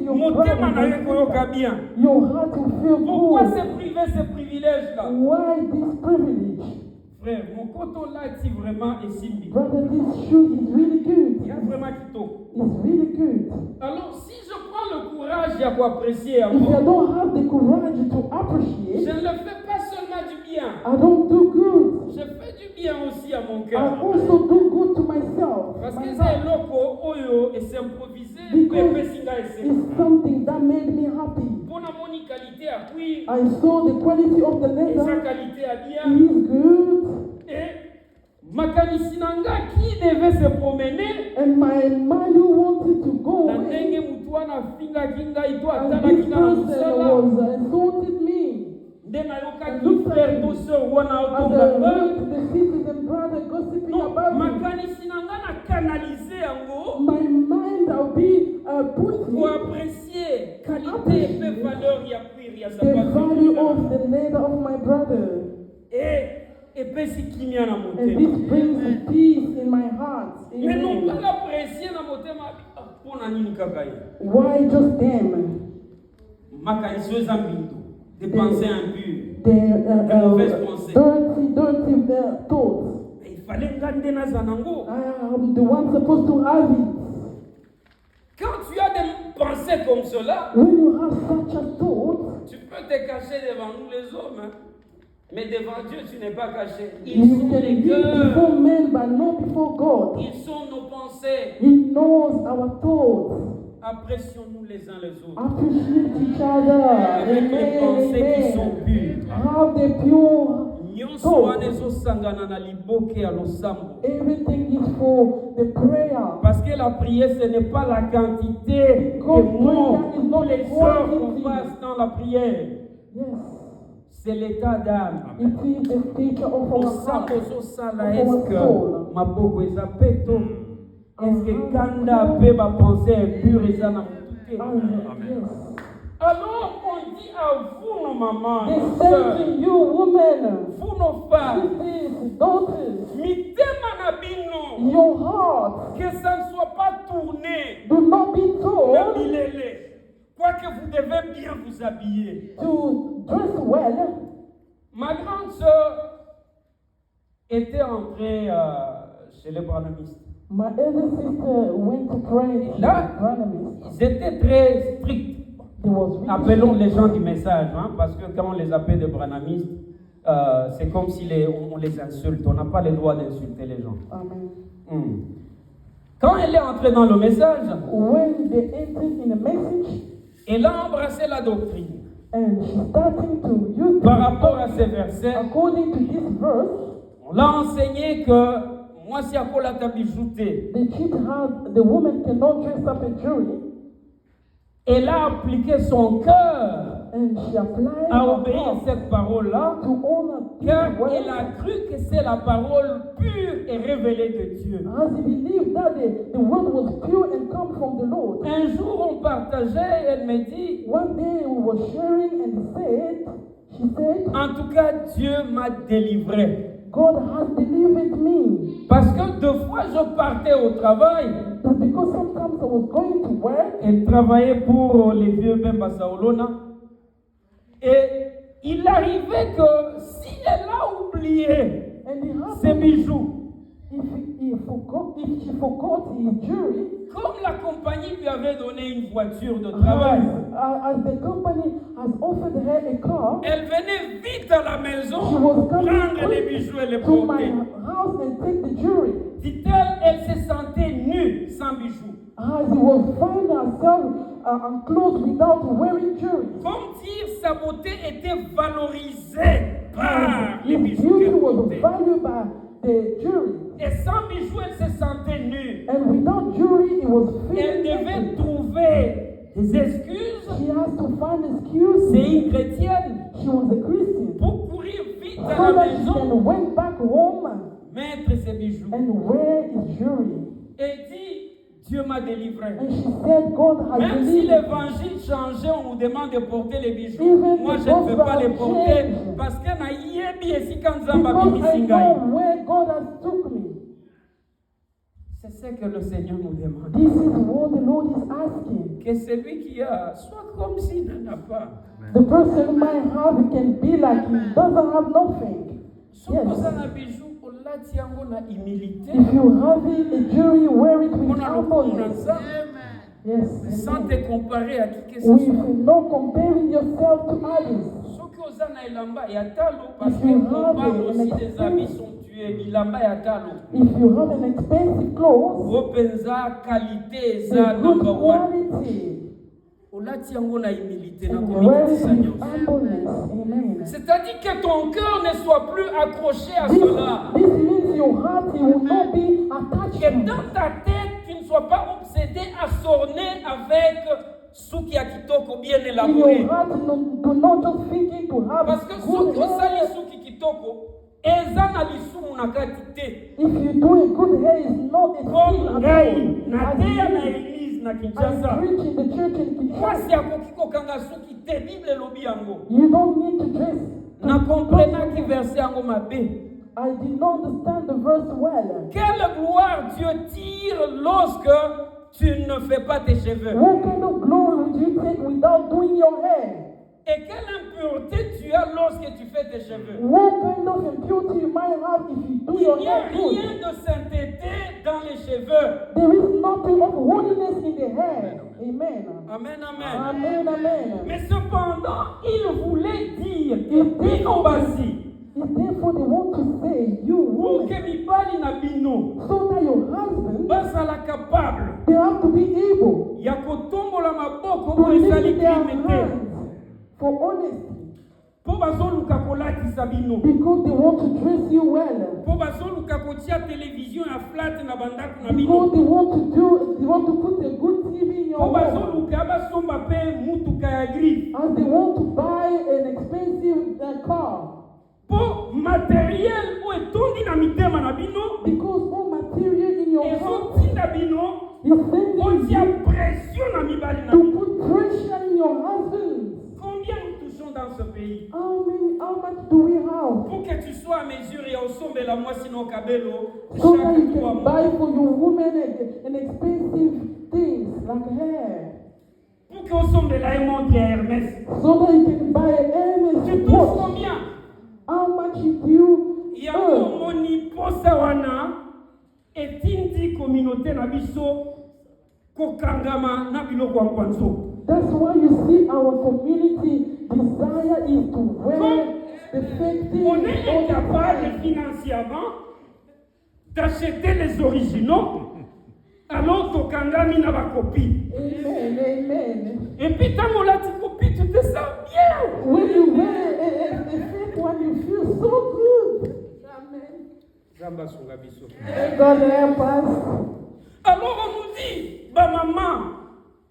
Speaker 1: your
Speaker 2: motema na yo
Speaker 1: brothers,
Speaker 2: ekoyoka bien.
Speaker 1: your heart will feel
Speaker 2: Pourquoi
Speaker 1: good.
Speaker 2: se priver ces privilèges-là?
Speaker 1: Why this privilege?
Speaker 2: Frère, mon coton là est vraiment esimbi.
Speaker 1: Brother, this shoe is really
Speaker 2: Il y a
Speaker 1: good.
Speaker 2: vraiment kitoko.
Speaker 1: It's really good.
Speaker 2: Alors, si je prends le courage à apprécier à
Speaker 1: If
Speaker 2: moi,
Speaker 1: I don't have the courage to
Speaker 2: je
Speaker 1: appreciate,
Speaker 2: ne le fais pas seulement du bien.
Speaker 1: I don't do good.
Speaker 2: Je fais du bien aussi à mon
Speaker 1: I
Speaker 2: cœur.
Speaker 1: also do good to myself. myself.
Speaker 2: Parce que
Speaker 1: My
Speaker 2: c'est
Speaker 1: heart.
Speaker 2: loco oyo et s'improviser
Speaker 1: Because
Speaker 2: pepe singa ese.
Speaker 1: it's something that made me happy.
Speaker 2: Pona moni qualité à cuire
Speaker 1: I saw the quality of the
Speaker 2: et sa
Speaker 1: leather.
Speaker 2: qualité à
Speaker 1: It
Speaker 2: bien
Speaker 1: is good.
Speaker 2: et makanisi nanga qui devait se promener
Speaker 1: And my mind who wanted to go
Speaker 2: na
Speaker 1: away.
Speaker 2: ndenge mutu wana afinga kinga ito
Speaker 1: And
Speaker 2: atala
Speaker 1: this
Speaker 2: kinga na
Speaker 1: person
Speaker 2: mosala
Speaker 1: was insulted me.
Speaker 2: nde nayokaki frère to sœur wana
Speaker 1: As I
Speaker 2: otonganga
Speaker 1: heard the sisters and brothers gossiping
Speaker 2: non
Speaker 1: about me.
Speaker 2: makanisi nanga na canaliser yango
Speaker 1: My mind will be put
Speaker 2: pour
Speaker 1: in
Speaker 2: apprécier qualité et valeur ya cuir ya
Speaker 1: the
Speaker 2: sapato
Speaker 1: value of the leather of my brother.
Speaker 2: et epesi kimia na
Speaker 1: And
Speaker 2: motema
Speaker 1: this brings peace in my heart.
Speaker 2: mais non
Speaker 1: Amen.
Speaker 2: pas l'apprécier na motema mpona nini kaka ye
Speaker 1: Why just them?
Speaker 2: makanisi oyo eza mbindo de pensée impure
Speaker 1: The
Speaker 2: mauvaise pensée.
Speaker 1: dirty thoughts.
Speaker 2: il fallait nga nde naza nango
Speaker 1: I am the one supposed to have it.
Speaker 2: quand tu as des pensées comme cela
Speaker 1: When you have such a thought,
Speaker 2: tu peux te cacher devant nous les hommes hein. Mais devant Dieu tu n'es pas caché ils
Speaker 1: you
Speaker 2: sont
Speaker 1: can
Speaker 2: les
Speaker 1: live
Speaker 2: cœurs
Speaker 1: before men, but not before God.
Speaker 2: ils sont nos pensées
Speaker 1: He knows our thoughts.
Speaker 2: apprécions-nous les uns les autres
Speaker 1: Appreciate each other.
Speaker 2: avec les pensées qui sont
Speaker 1: Amen.
Speaker 2: pures
Speaker 1: Have the pure
Speaker 2: nyonso
Speaker 1: thoughts.
Speaker 2: wana ezosangana na liboke ya losambo
Speaker 1: Everything is for the prayer.
Speaker 2: parce que la prière ce n'est pas la quantité de mots ou les heures qu'on passe dans la prière
Speaker 1: Yes.
Speaker 2: c'est l'état d'âme
Speaker 1: It is the state of our
Speaker 2: losambo
Speaker 1: heart.
Speaker 2: ozosala
Speaker 1: Of our
Speaker 2: eske
Speaker 1: soul.
Speaker 2: maboko eza pe to eske kanda mpe bapense impure eza na motu te
Speaker 1: Yes.
Speaker 2: alors on dit à vous nos mamans
Speaker 1: They
Speaker 2: nos
Speaker 1: say
Speaker 2: sœurs,
Speaker 1: to you, women,
Speaker 2: vous nos femmes
Speaker 1: sisters, daughters,
Speaker 2: mitema na bino
Speaker 1: your heart,
Speaker 2: que ça ne soit pas tourné
Speaker 1: do not be
Speaker 2: na
Speaker 1: told
Speaker 2: bilele quoique vous devez bien vous habiller
Speaker 1: to dress well.
Speaker 2: ma grande sœur était entrée chez les branhamistes.
Speaker 1: My elder sister went to pray to
Speaker 2: Là,
Speaker 1: the Branhamists.
Speaker 2: ils étaient très stricts.
Speaker 1: There was really
Speaker 2: Appelons les gens du message, hein, parce que quand on les appelle des branhamistes, c'est comme si on les insulte. On n'a pas le droit d'insulter les gens.
Speaker 1: Amen.
Speaker 2: Quand elle est entrée dans le message,
Speaker 1: When they entered in a message,
Speaker 2: elle a embrassé la doctrine.
Speaker 1: and she's starting to use
Speaker 2: Par rapport à ces versets,
Speaker 1: according to this verse,
Speaker 2: on l'a enseigné que moi, si à quoi la bijouté,
Speaker 1: the chief had the woman cannot dress up a jewelry,
Speaker 2: elle a appliqué son cœur
Speaker 1: and she applied
Speaker 2: à
Speaker 1: her
Speaker 2: obéir à
Speaker 1: heart
Speaker 2: cette parole-là,
Speaker 1: to honor this
Speaker 2: car elle
Speaker 1: word,
Speaker 2: a cru que c'est la parole pure et révélée de Dieu.
Speaker 1: as he believed that the word was pure and come from the Lord.
Speaker 2: Un jour, on partageait et elle me dit,
Speaker 1: One day we were sharing, and she said,
Speaker 2: en tout cas, Dieu m'a délivré.
Speaker 1: God has delivered me.
Speaker 2: Parce que deux fois, je partais au travail.
Speaker 1: That because sometimes I was going to work,
Speaker 2: Elle travaillait pour les vieux Bemba Saolona. Et il arrivait que si elle a oublié
Speaker 1: and it
Speaker 2: ses
Speaker 1: happened
Speaker 2: bijoux,
Speaker 1: if she forgot his jewelry,
Speaker 2: comme la compagnie lui avait donné une voiture de travail,
Speaker 1: as the company has offered her a car,
Speaker 2: elle venait vite à la maison
Speaker 1: she was coming
Speaker 2: prendre les bijoux et les
Speaker 1: to my
Speaker 2: porter.
Speaker 1: house and take the jewelry.
Speaker 2: Dit-elle, elle se sentait nue sans bijoux.
Speaker 1: As he was finding herself unclothed without wearing jewelry.
Speaker 2: Comme dire sa beauté était valorisée par les
Speaker 1: His
Speaker 2: bijoux
Speaker 1: beauty
Speaker 2: qu'elle
Speaker 1: was
Speaker 2: portait.
Speaker 1: valued by the jewelry.
Speaker 2: Et sans bijoux, elle se sentait nue.
Speaker 1: And without jewelry, it was
Speaker 2: Elle
Speaker 1: feeling
Speaker 2: devait
Speaker 1: naked.
Speaker 2: trouver des excuses.
Speaker 1: She has to find excuses.
Speaker 2: C'est une chrétienne
Speaker 1: She was a Christian.
Speaker 2: pour courir vite
Speaker 1: So
Speaker 2: à la
Speaker 1: that she
Speaker 2: maison,
Speaker 1: can went back home
Speaker 2: mettre ses bijoux.
Speaker 1: and wear his jewelry.
Speaker 2: Et dit, Dieu m'a délivré.
Speaker 1: And she said, God has
Speaker 2: Même si
Speaker 1: delivered me.
Speaker 2: l'évangile changeait, on nous demande de porter les bijoux.
Speaker 1: Even
Speaker 2: Moi,
Speaker 1: the
Speaker 2: je ne veux pas les
Speaker 1: gospel
Speaker 2: porter
Speaker 1: changed.
Speaker 2: parce que na yebi esi kanzamba
Speaker 1: Because I
Speaker 2: bimisingai.
Speaker 1: know where God has took me.
Speaker 2: C'est ce que le Seigneur nous demande.
Speaker 1: This is what the Lord is asking.
Speaker 2: Que celui qui a soit comme s'il n'en a pas.
Speaker 1: The person might have can be like he doesn't have nothing.
Speaker 2: Soki
Speaker 1: Yes.
Speaker 2: oza na bijou olati yango na humilité,
Speaker 1: If you have a jewelry, wear it with
Speaker 2: mpona lokola na
Speaker 1: humbleness.
Speaker 2: Nzambe,
Speaker 1: Yes.
Speaker 2: sans te comparer à qui que ce
Speaker 1: With
Speaker 2: soit.
Speaker 1: not comparing yourself to others.
Speaker 2: Soki oza na elamba ya talo, parce
Speaker 1: If you
Speaker 2: qu'on
Speaker 1: have
Speaker 2: parle
Speaker 1: an
Speaker 2: aussi des habits
Speaker 1: expensive
Speaker 2: somptueux.
Speaker 4: tu es bilamba ya talo.
Speaker 1: If you have an expensive clothes,
Speaker 4: Openza qualité
Speaker 1: a
Speaker 4: za
Speaker 1: good
Speaker 4: number one.
Speaker 1: quality,
Speaker 4: Olati yango na humilité na
Speaker 1: and
Speaker 4: komikisa
Speaker 1: wear it with
Speaker 4: nyonso.
Speaker 1: humbleness. Amen.
Speaker 4: C'est-à-dire que ton cœur ne soit plus accroché à
Speaker 1: This
Speaker 4: cela.
Speaker 1: means your heart will not be attached
Speaker 4: Que
Speaker 1: to it.
Speaker 4: dans ta tête, tu ne sois pas obsédé à s'orner avec suki ya kitoko bien
Speaker 1: In
Speaker 4: élaboré.
Speaker 1: your heart, do not just thinking to have
Speaker 4: Parce que
Speaker 1: good
Speaker 4: soki osali
Speaker 1: hair.
Speaker 4: suki kitoko, eza na lisumu na kati te.
Speaker 1: If you do a good hair, it's not a sin
Speaker 4: Comme
Speaker 1: at
Speaker 4: ngai
Speaker 1: all.
Speaker 4: nateya na
Speaker 1: I
Speaker 4: église na Kinshasa.
Speaker 1: preach in the church in Kinshasa.
Speaker 4: Mwasi akoki kokanga suki te, Bible elobi yango.
Speaker 1: You don't need to dress.
Speaker 4: Na comprenaki verset yango mabe.
Speaker 1: I did not understand the verse well.
Speaker 4: Quelle gloire Dieu tire lorsque tu ne fais pas tes cheveux.
Speaker 1: What kind of glory would you take without doing your hair?
Speaker 4: Et quelle impureté tu as lorsque tu fais tes cheveux.
Speaker 1: What kind of impurity you might have if you do your
Speaker 4: Il n'y a
Speaker 1: hair good?
Speaker 4: rien de sainteté dans les cheveux.
Speaker 1: There is nothing of holiness in the hair. Amen.
Speaker 4: Amen, amen.
Speaker 1: Amen, amen.
Speaker 4: Mais cependant, il voulait dire que bino basi,
Speaker 1: And therefore they want to say, you
Speaker 4: pour
Speaker 1: woman,
Speaker 4: que mibali na bino
Speaker 1: so that your husband,
Speaker 4: bazala capable
Speaker 1: they have to be able
Speaker 4: ya kotombola maboko
Speaker 1: to
Speaker 4: po ezali
Speaker 1: lift their
Speaker 4: crime te.
Speaker 1: hands for honesty.
Speaker 4: Po bazoluka kolatisa bino.
Speaker 1: Because they want to dress you well.
Speaker 4: Po bazoluka kotia television ya flat na bandako na
Speaker 1: Because
Speaker 4: bino.
Speaker 1: they want to put a good TV in your
Speaker 4: Po
Speaker 1: home.
Speaker 4: bazoluka basomba pe mutuka ya gris.
Speaker 1: And they want to buy an expensive car.
Speaker 4: Po matériel o etondi na mitema na bino.
Speaker 1: Because all material in your home
Speaker 4: Ezotinda bino.
Speaker 1: is sending
Speaker 4: Otia
Speaker 1: you
Speaker 4: pression na mibali na
Speaker 1: to
Speaker 4: bino.
Speaker 1: put pressure in your husband.
Speaker 4: Combien nous touchons dans ce pays?
Speaker 1: How much do we have?
Speaker 4: Pour que tu sois à mesure ya osombela mwasi no kabelo
Speaker 1: So that you
Speaker 4: chaque 3
Speaker 1: can
Speaker 4: mois.
Speaker 1: buy for your woman an expensive things like hair.
Speaker 4: Pour que osombela ye montre ya Hermès.
Speaker 1: So that you can buy an Hermes
Speaker 4: Tu touches
Speaker 1: watch.
Speaker 4: combien?
Speaker 1: How much do you
Speaker 4: Yango
Speaker 1: earn?
Speaker 4: moni posa wana etindi communauté na biso kokangama na biloko ya kwanzo.
Speaker 1: That's why you see our community desire is to wear the fake things.
Speaker 4: On est incapable financièrement d'acheter les originaux alors tokangami na bakopi.
Speaker 1: Amen, amen.
Speaker 4: Et puis tant olati copie tu te sens bien.
Speaker 1: When you wear a fake one, you feel so good. Amen.
Speaker 4: Zamba sunga biso.
Speaker 1: May God help us.
Speaker 4: Alors on nous dit, bah maman,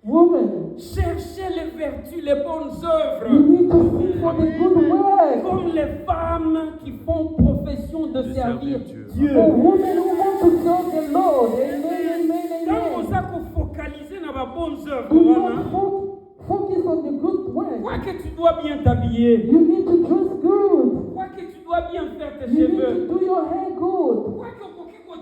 Speaker 1: Woman,
Speaker 4: cherchez les vertus, les bonnes
Speaker 1: you
Speaker 4: œuvres.
Speaker 1: need to seek for the good work.
Speaker 4: Comme les femmes qui font profession de servir Dieu.
Speaker 1: For women who want to serve the Lord. Amen, amen,
Speaker 4: Quand
Speaker 1: amen.
Speaker 4: vous avez focalisé dans les bonnes œuvres,
Speaker 1: Do
Speaker 4: voilà,
Speaker 1: not focus on the good work.
Speaker 4: quoi que tu dois bien t'habiller,
Speaker 1: You need to dress good.
Speaker 4: quoi que tu dois bien faire tes
Speaker 1: You need
Speaker 4: cheveux,
Speaker 1: to do your hair good.
Speaker 4: quoi que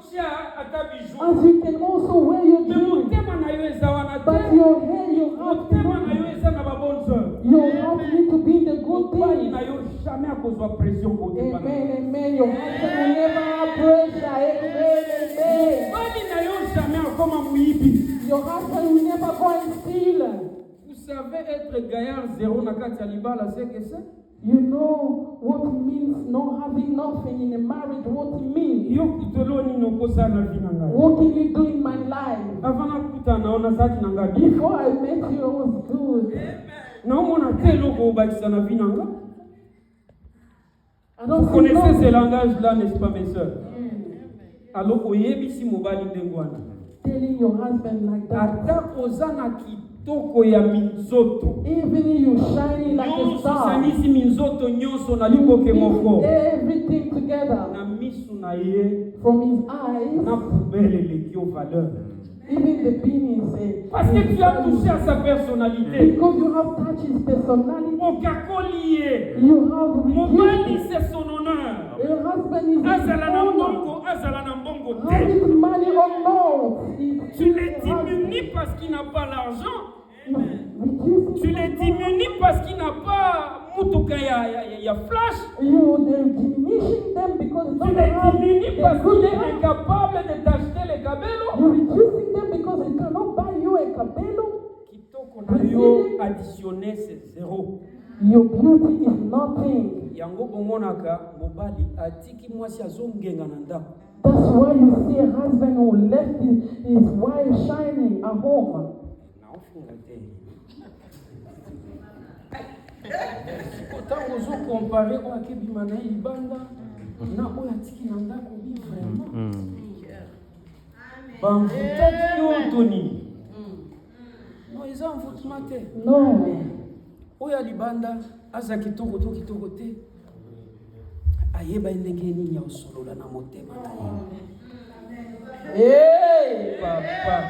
Speaker 4: tu as à ta bijou,
Speaker 1: As you can also wear your
Speaker 4: mais
Speaker 1: jewelry.
Speaker 4: motema na yo eza wana
Speaker 1: But
Speaker 4: te,
Speaker 1: your hair, your heart,
Speaker 4: motema na yo eza na ba bonnes œuvres.
Speaker 1: your heart need to be the good
Speaker 4: Mobali
Speaker 1: thing.
Speaker 4: na yo jamais akozwa pression kote bana.
Speaker 1: Amen, amen. Your husband will never have pressure. Amen, amen.
Speaker 4: Mobali na yo jamais akoma muyibi.
Speaker 1: Your husband will never go and steal.
Speaker 4: Vous savez être gaillard zéro na kati ya libala c'est que c'est?
Speaker 1: You know what it means not having nothing in a marriage, what it means.
Speaker 4: Yo kutolo nini okosa na vie na ngai?
Speaker 1: What can you do in my life?
Speaker 4: Avant nakutana ona zaki na ngai.
Speaker 1: Before I met you, I was good.
Speaker 4: naomona te eloko obakisa na vie na nga.
Speaker 1: I
Speaker 4: Vous
Speaker 1: don't see
Speaker 4: connaissez ce
Speaker 1: nothing.
Speaker 4: langage-là, n'est-ce pas, mes sœurs? Alors, oyebisi mobali ndenge wana.
Speaker 1: Telling your husband like that.
Speaker 4: Ata oza na kitoko ya minzoto.
Speaker 1: Even if you shining like a
Speaker 4: Nyonso
Speaker 1: star.
Speaker 4: sanisi minzoto nyonso na liboke moko.
Speaker 1: Everything together.
Speaker 4: Na misu na ye,
Speaker 1: From his eyes,
Speaker 4: na poubelle eleki yo valeur.
Speaker 1: even the penis.
Speaker 4: Parce que tu as touché à sa personnalité.
Speaker 1: Because you have touched his personality.
Speaker 4: Okakoli ye.
Speaker 1: You have
Speaker 4: Mobali,
Speaker 1: reduced.
Speaker 4: c'est son honneur.
Speaker 1: Your husband is
Speaker 4: Azala na
Speaker 1: honor.
Speaker 4: mbongo, azala na mbongo te.
Speaker 1: Having money or not.
Speaker 4: Tu les diminues parce qu'il n'a pas l'argent.
Speaker 1: Reducing.
Speaker 4: Tu les diminues parce qu'il n'a pas mutuka ya flash.
Speaker 1: They're diminishing them because
Speaker 4: Tu
Speaker 1: they
Speaker 4: les
Speaker 1: don't have
Speaker 4: diminues
Speaker 1: a
Speaker 4: parce qu'il
Speaker 1: good
Speaker 4: est
Speaker 1: life.
Speaker 4: incapable de t'acheter les cabellos.
Speaker 1: You're reducing them because they cannot buy you a cabello.
Speaker 4: Kitoko na yo additionné c'est zéro.
Speaker 1: Your beauty is nothing.
Speaker 4: yango bomonaka mobali atiki mwasi azongenga na ndako.
Speaker 1: That's why you see a husband who left his wife shining at home.
Speaker 4: Naofunga te. Otango zo compare o akebima na libanda na oyo atiki na ndako bi vraiment. Bamvutaki yo toni. No, eza mvutuma te.
Speaker 1: No.
Speaker 4: Oyo libanda aza kitoko te. Ayeba ndenge nini ya osolola na motema na ye. Hey papa,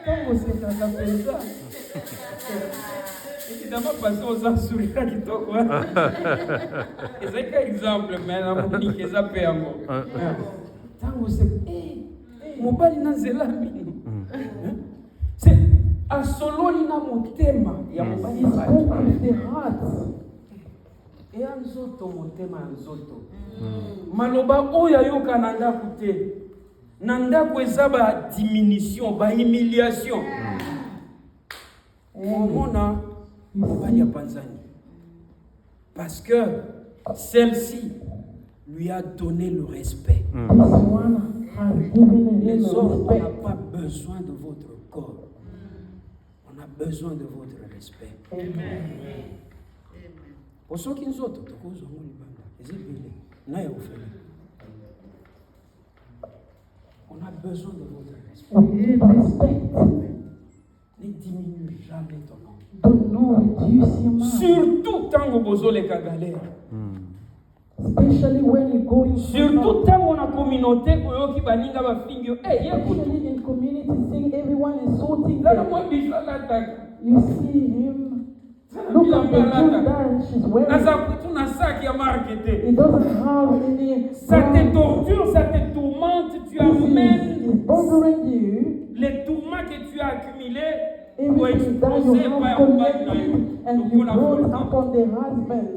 Speaker 4: tango sekaka penza. Évidemment parce qu'on a souri à kitoko. C'est un exemple mais na monique eza pe yango. Tango se mobali na nzela mini. C'est asololi na motema ya mobali
Speaker 1: the heart.
Speaker 4: Et nzoto motema nzoto. Maloba oyo ayoka na ndako te. Na ndako eza ba diminution, ba humiliation. Omona mobali ya panzani. Parce que celle-ci lui a donné le respect. Les hommes, on n'a pas besoin de votre corps. On a besoin de votre respect. Pour ceux qui nous ont on a besoin de votre respect. Ne diminue jamais ton nom. Surtout quand vous posez les galères.
Speaker 1: Especially when you go in
Speaker 4: surtout quand on a communauté qui baninga ba fingio
Speaker 1: especially in community seeing everyone insulting them. You see him look at the good that she's wearing. It doesn't have any
Speaker 4: ça te torture, ça te tourmente, tu amènes
Speaker 1: bothering you.
Speaker 4: Les tourments que tu as accumulés
Speaker 1: pour exploser par un bâtiment and you brought upon the husband.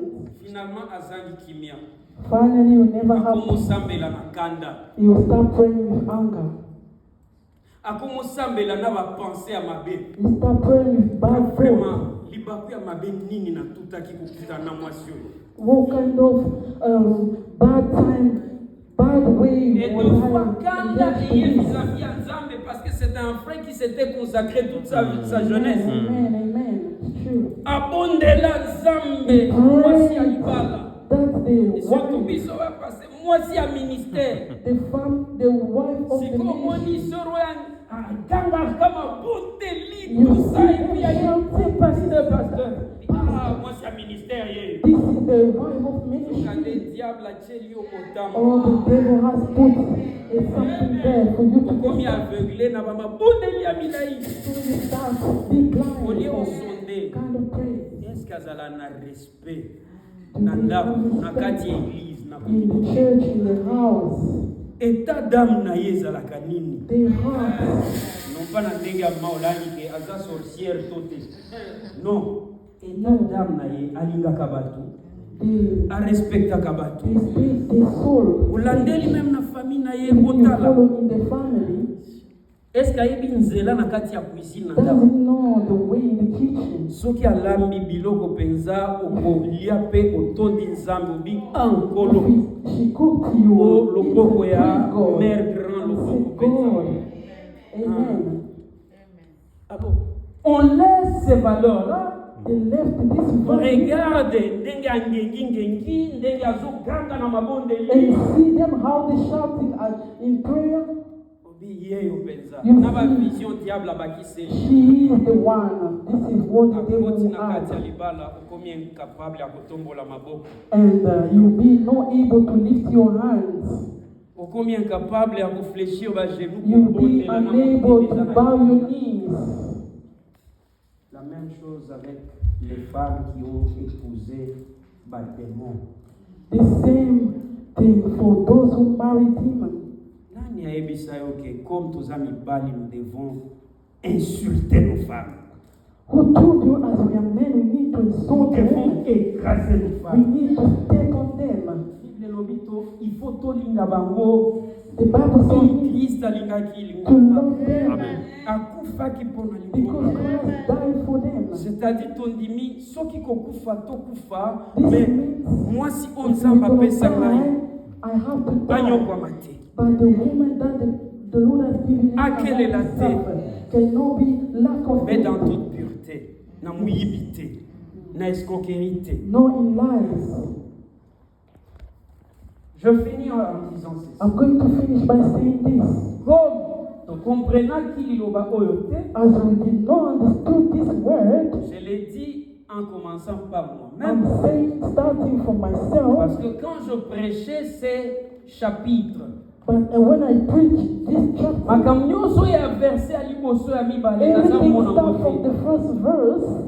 Speaker 4: Finalement, azangi kimia.
Speaker 1: Finally, you never have.
Speaker 4: Akomusambela na kanda.
Speaker 1: You start praying with anger.
Speaker 4: Akomusambela na ba penser à mabe.
Speaker 1: You start praying with bad thoughts.
Speaker 4: Libaku ya mabe nini na tutaki kukuta na mwasio.
Speaker 1: What kind of bad time, bad way?
Speaker 4: Et donc, kanda eye vis-à-vis à Nzambe parce que c'est un frère qui s'était consacré toute sa vie, sa jeunesse.
Speaker 1: Amen, amen. True.
Speaker 4: Abondela Nzambe, mwasi alibala.
Speaker 1: That's the
Speaker 4: wife. Mwasi a ministère.
Speaker 1: The wife of the ministry.
Speaker 4: Kanga kama boteli tout ça et puis il pasteur. Ah, mwasi a ministère yeye.
Speaker 1: This is the wife of ministry.
Speaker 4: Le diable a tcheli au motama.
Speaker 1: Oh, the devil has put something there for you to go.
Speaker 4: Comme il aveuglé na bama boteli a milai.
Speaker 1: So you start be blind.
Speaker 4: Au lieu de sonder.
Speaker 1: Kind of pray.
Speaker 4: Est-ce qu'azala na respect? Na kati église na
Speaker 1: in the church, in the house.
Speaker 4: État d'âme na yezalaka nini?
Speaker 1: The heart.
Speaker 4: Non pas na ndenge ya maolani ke aza sorcière tote. Non. État d'âme na ye alingaka bato. A respectaka bato.
Speaker 1: The soul.
Speaker 4: Olandeli même na famille na ye
Speaker 1: you
Speaker 4: otala.
Speaker 1: Follow in the family.
Speaker 4: Est-ce qu'il nzela na kati ya cuisine
Speaker 1: doesn't know the way in the kitchen.
Speaker 4: Soki alambi biloko penza okolia pe otondi nzambe obi ankolo.
Speaker 1: She cooked you.
Speaker 4: O loboko ya mère grand loboko penza.
Speaker 1: Amen.
Speaker 4: Alors, on laisse ces valeurs là.
Speaker 1: They left this
Speaker 4: Regarde ndenge angengi ndenge azoganga na mabondeli.
Speaker 1: And see them how they shouting in prayer.
Speaker 4: She is
Speaker 1: the one. This is what the devil has. And you'll be not able to lift your hands. You'll be unable to bow your knees.
Speaker 4: La même chose avec les femmes qui ont épousé Barthélemy.
Speaker 1: The same thing for those who married demons.
Speaker 4: Comme tous amis bali, nous devons insulter nos femmes.
Speaker 1: Who told you as we are men we need to insult them?
Speaker 4: Nous devons écraser nos femmes.
Speaker 1: We need to take on them.
Speaker 4: Il faut tolinga bango
Speaker 1: The Bible
Speaker 4: Comme
Speaker 1: says
Speaker 4: Christ alingaki
Speaker 1: to love
Speaker 4: lingomba.
Speaker 1: them
Speaker 3: Amen.
Speaker 4: Akufaki pona
Speaker 1: because
Speaker 4: lingomba.
Speaker 1: Christ died for them.
Speaker 4: C'est-à-dire tondimi soki kokufa tokufa
Speaker 1: This
Speaker 4: mais
Speaker 1: means
Speaker 4: mwasi
Speaker 1: if
Speaker 4: o
Speaker 1: I'm
Speaker 4: nzamba
Speaker 1: gonna
Speaker 4: apesa ngai
Speaker 1: die, I have to die.
Speaker 4: banyokwama te.
Speaker 1: But the woman that the Lord has given me
Speaker 4: Akelela te.
Speaker 1: cannot be lack of
Speaker 4: Mais dans
Speaker 1: faith,
Speaker 4: toute pureté, na muyibi te, na escroquerie te.
Speaker 1: no in lies.
Speaker 4: Je finis en disant ceci.
Speaker 1: I'm going to finish by saying this.
Speaker 4: Comme tokomprenaki liloba oyo te,
Speaker 1: As we did not understood this word,
Speaker 4: je l'ai dit en commençant par moi-même,
Speaker 1: I'm saying starting from myself,
Speaker 4: parce que quand je prêchais ces chapitres,
Speaker 1: but when I preach this chapter,
Speaker 4: makambo nyonso ya verset ya liboso ya mibale naza
Speaker 1: everything
Speaker 4: komona
Speaker 1: starts from
Speaker 4: ngo
Speaker 1: the
Speaker 4: te.
Speaker 1: first verse.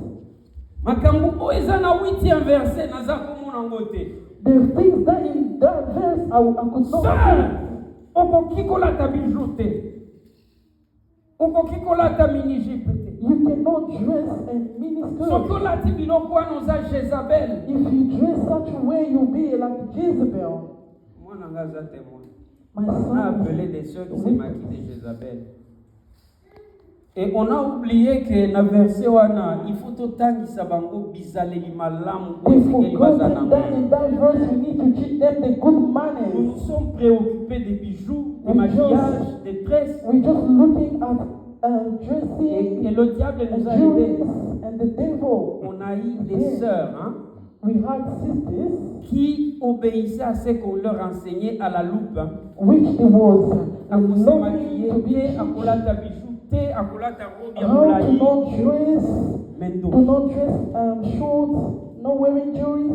Speaker 4: Makambo oyo eza na 8e verset naza komona ngo te.
Speaker 1: The things that in that verse I could not
Speaker 4: Sœur,
Speaker 1: see.
Speaker 4: okoki kolata bijou te, okoki kolata mini-jupe te.
Speaker 1: You cannot dress a miniskirt.
Speaker 4: Soki olati biloko wana oza Jezabel.
Speaker 1: If you dress such a way, you'll be like Jezebel.
Speaker 4: Mwana nga aza témoin.
Speaker 1: My
Speaker 4: On a
Speaker 1: son,
Speaker 4: appelé des sœurs qui se maquillent de Jézabel. Et on a oublié que dans le verset wana, il faut totangisa bango bizaleli malamu
Speaker 1: they
Speaker 4: osekeli
Speaker 1: forgot
Speaker 4: bazana
Speaker 1: that in that verse we need to teach them the good
Speaker 4: Nous
Speaker 1: manners.
Speaker 4: nous sommes préoccupés des bijoux, des maquillages, des tresses.
Speaker 1: We're just looking at dressing
Speaker 4: Et le diable nous a
Speaker 1: jewelry
Speaker 4: aidés.
Speaker 1: and the devil.
Speaker 4: On a eu des sœurs
Speaker 1: We had sisters
Speaker 4: qui obéissaient à ce qu'on leur enseignait à la loupe.
Speaker 1: which it was
Speaker 4: À se
Speaker 1: learning
Speaker 4: maquiller,
Speaker 1: to be
Speaker 4: à kolata bijoux, à kolata robe ya
Speaker 1: how to
Speaker 4: molayi.
Speaker 1: not dress,
Speaker 4: Mendo.
Speaker 1: to not dress short, not wearing jewelry.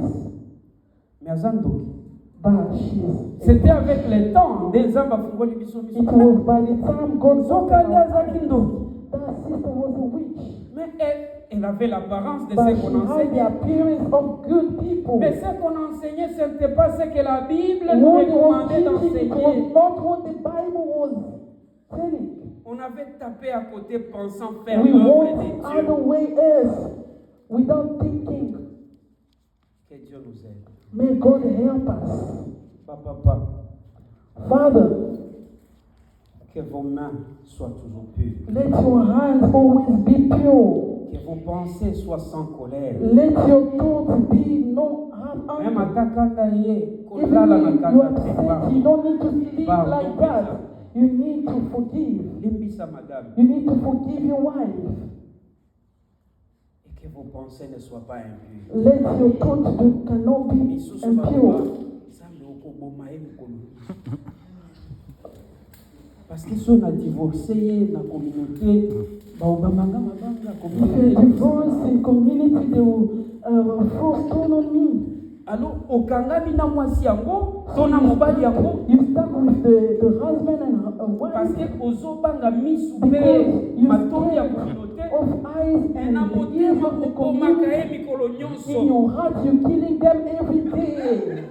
Speaker 4: Mais azandoki.
Speaker 1: But she's.
Speaker 4: C'était avec le temps des zamba fungoli biso biso.
Speaker 1: It was by the time God
Speaker 4: Zokali
Speaker 1: opened
Speaker 4: azaki ndoki.
Speaker 1: that sister was a witch.
Speaker 4: Mais elle avait l'apparence de
Speaker 1: But
Speaker 4: ce
Speaker 1: she
Speaker 4: qu'on
Speaker 1: had the
Speaker 4: enseignait.
Speaker 1: appearance of good people.
Speaker 4: Mais ce qu'on enseignait, ce n'était pas ce que la Bible nous
Speaker 1: What they were
Speaker 4: recommandait
Speaker 1: teaching was
Speaker 4: d'enseigner.
Speaker 1: not what the Bible was telling.
Speaker 4: On avait tapé à côté pensant faire
Speaker 1: We
Speaker 4: l'œuvre
Speaker 1: walked
Speaker 4: de
Speaker 1: other
Speaker 4: Dieu.
Speaker 1: way else without thinking.
Speaker 4: Que Dieu nous aide.
Speaker 1: May God help us.
Speaker 4: Papa,
Speaker 1: Father,
Speaker 4: que vos mains soient toujours pures.
Speaker 1: let your hands always be pure.
Speaker 4: Que vos pensées soient sans colère.
Speaker 1: Let your thoughts be no have
Speaker 4: Même
Speaker 1: anger.
Speaker 4: atakanda ye,
Speaker 1: Even
Speaker 4: kolala na
Speaker 1: if you
Speaker 4: kanda
Speaker 1: are
Speaker 4: te,
Speaker 1: upset, you don't need to speak
Speaker 4: Pardon.
Speaker 1: like that. You need to forgive.
Speaker 4: limbisa madame.
Speaker 1: You need to forgive your wife.
Speaker 4: Et que vos pensées ne soient pas impures.
Speaker 1: Let your thoughts cannot be
Speaker 4: Misusu baba,
Speaker 1: impure.
Speaker 4: zambe okoboma ye mikolo. Parce que si on a divorcé na communauté, baobamanga mabanga
Speaker 1: If
Speaker 4: communauté.
Speaker 1: you're divorced in community, they will throw stone on me.
Speaker 4: Alors okangami na mwasi yango, to na mobali yango,
Speaker 1: You stuck with the husband and
Speaker 4: parce
Speaker 1: wife
Speaker 4: que ozobanga misu
Speaker 1: because
Speaker 4: pe
Speaker 1: you
Speaker 4: matondi ya
Speaker 1: scared
Speaker 4: communauté.
Speaker 1: of eyes
Speaker 4: Et
Speaker 1: and
Speaker 4: na
Speaker 1: the ears
Speaker 4: motema
Speaker 1: of the
Speaker 4: okomaka
Speaker 1: community.
Speaker 4: ye mikolo
Speaker 1: In
Speaker 4: nyonso.
Speaker 1: your heart, you're killing them every day.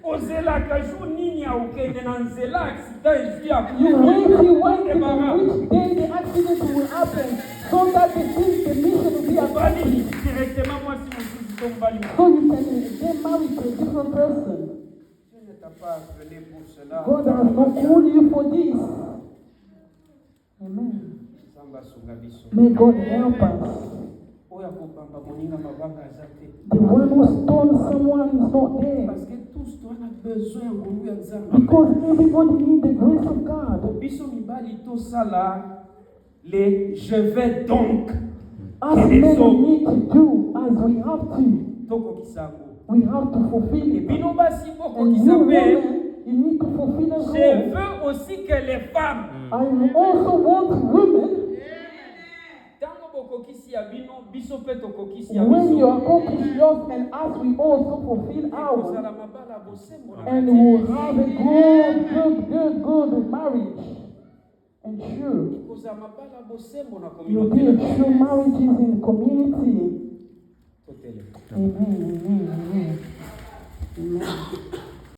Speaker 4: Ozelaka jour nini ya okende na nzela accident ezwi ya
Speaker 1: You wait, you wait
Speaker 4: ebara.
Speaker 1: until which day the accident will happen so that the mission will be
Speaker 4: Mobali
Speaker 1: accomplished.
Speaker 4: directement mwasi mosusu to mobali mosusu.
Speaker 1: So you can get married to a different person.
Speaker 4: Dieu ne t'a pas appelé pour cela.
Speaker 1: God has not called you for this. Amen.
Speaker 4: Samba sunga biso.
Speaker 1: May God help us.
Speaker 4: Oya kopamba moninga mabanga aza te.
Speaker 1: The one who stoned someone is not there.
Speaker 4: Parce que tous on a besoin ya ngolu ya nzambe.
Speaker 1: Because everybody needs the grace of God.
Speaker 4: Biso mibali tosala les je vais donc
Speaker 1: As
Speaker 4: que les
Speaker 1: men we
Speaker 4: hommes
Speaker 1: need to do as we have to.
Speaker 4: tokokisa yango.
Speaker 1: We have to fulfill
Speaker 4: Et
Speaker 1: it.
Speaker 4: bino basi
Speaker 1: And
Speaker 4: bokokisa
Speaker 1: you
Speaker 4: mpe.
Speaker 1: women, you need to fulfill as
Speaker 4: Je
Speaker 1: well.
Speaker 4: veux aussi que les femmes,
Speaker 1: I also want women,
Speaker 4: tango bokokisi ya bino, biso pe tokokisi ya
Speaker 1: when you
Speaker 4: biso.
Speaker 1: accomplish yours and as we also fulfill ours,
Speaker 4: Kozala mabala bosembo na
Speaker 1: and
Speaker 4: kati.
Speaker 1: we'll have a good marriage. And sure,
Speaker 4: Kozala mabala bosembo na
Speaker 1: you'll be
Speaker 4: communauté.
Speaker 1: a true marriages in the community.
Speaker 4: Totele.
Speaker 1: Amen, amen, amen. Amen.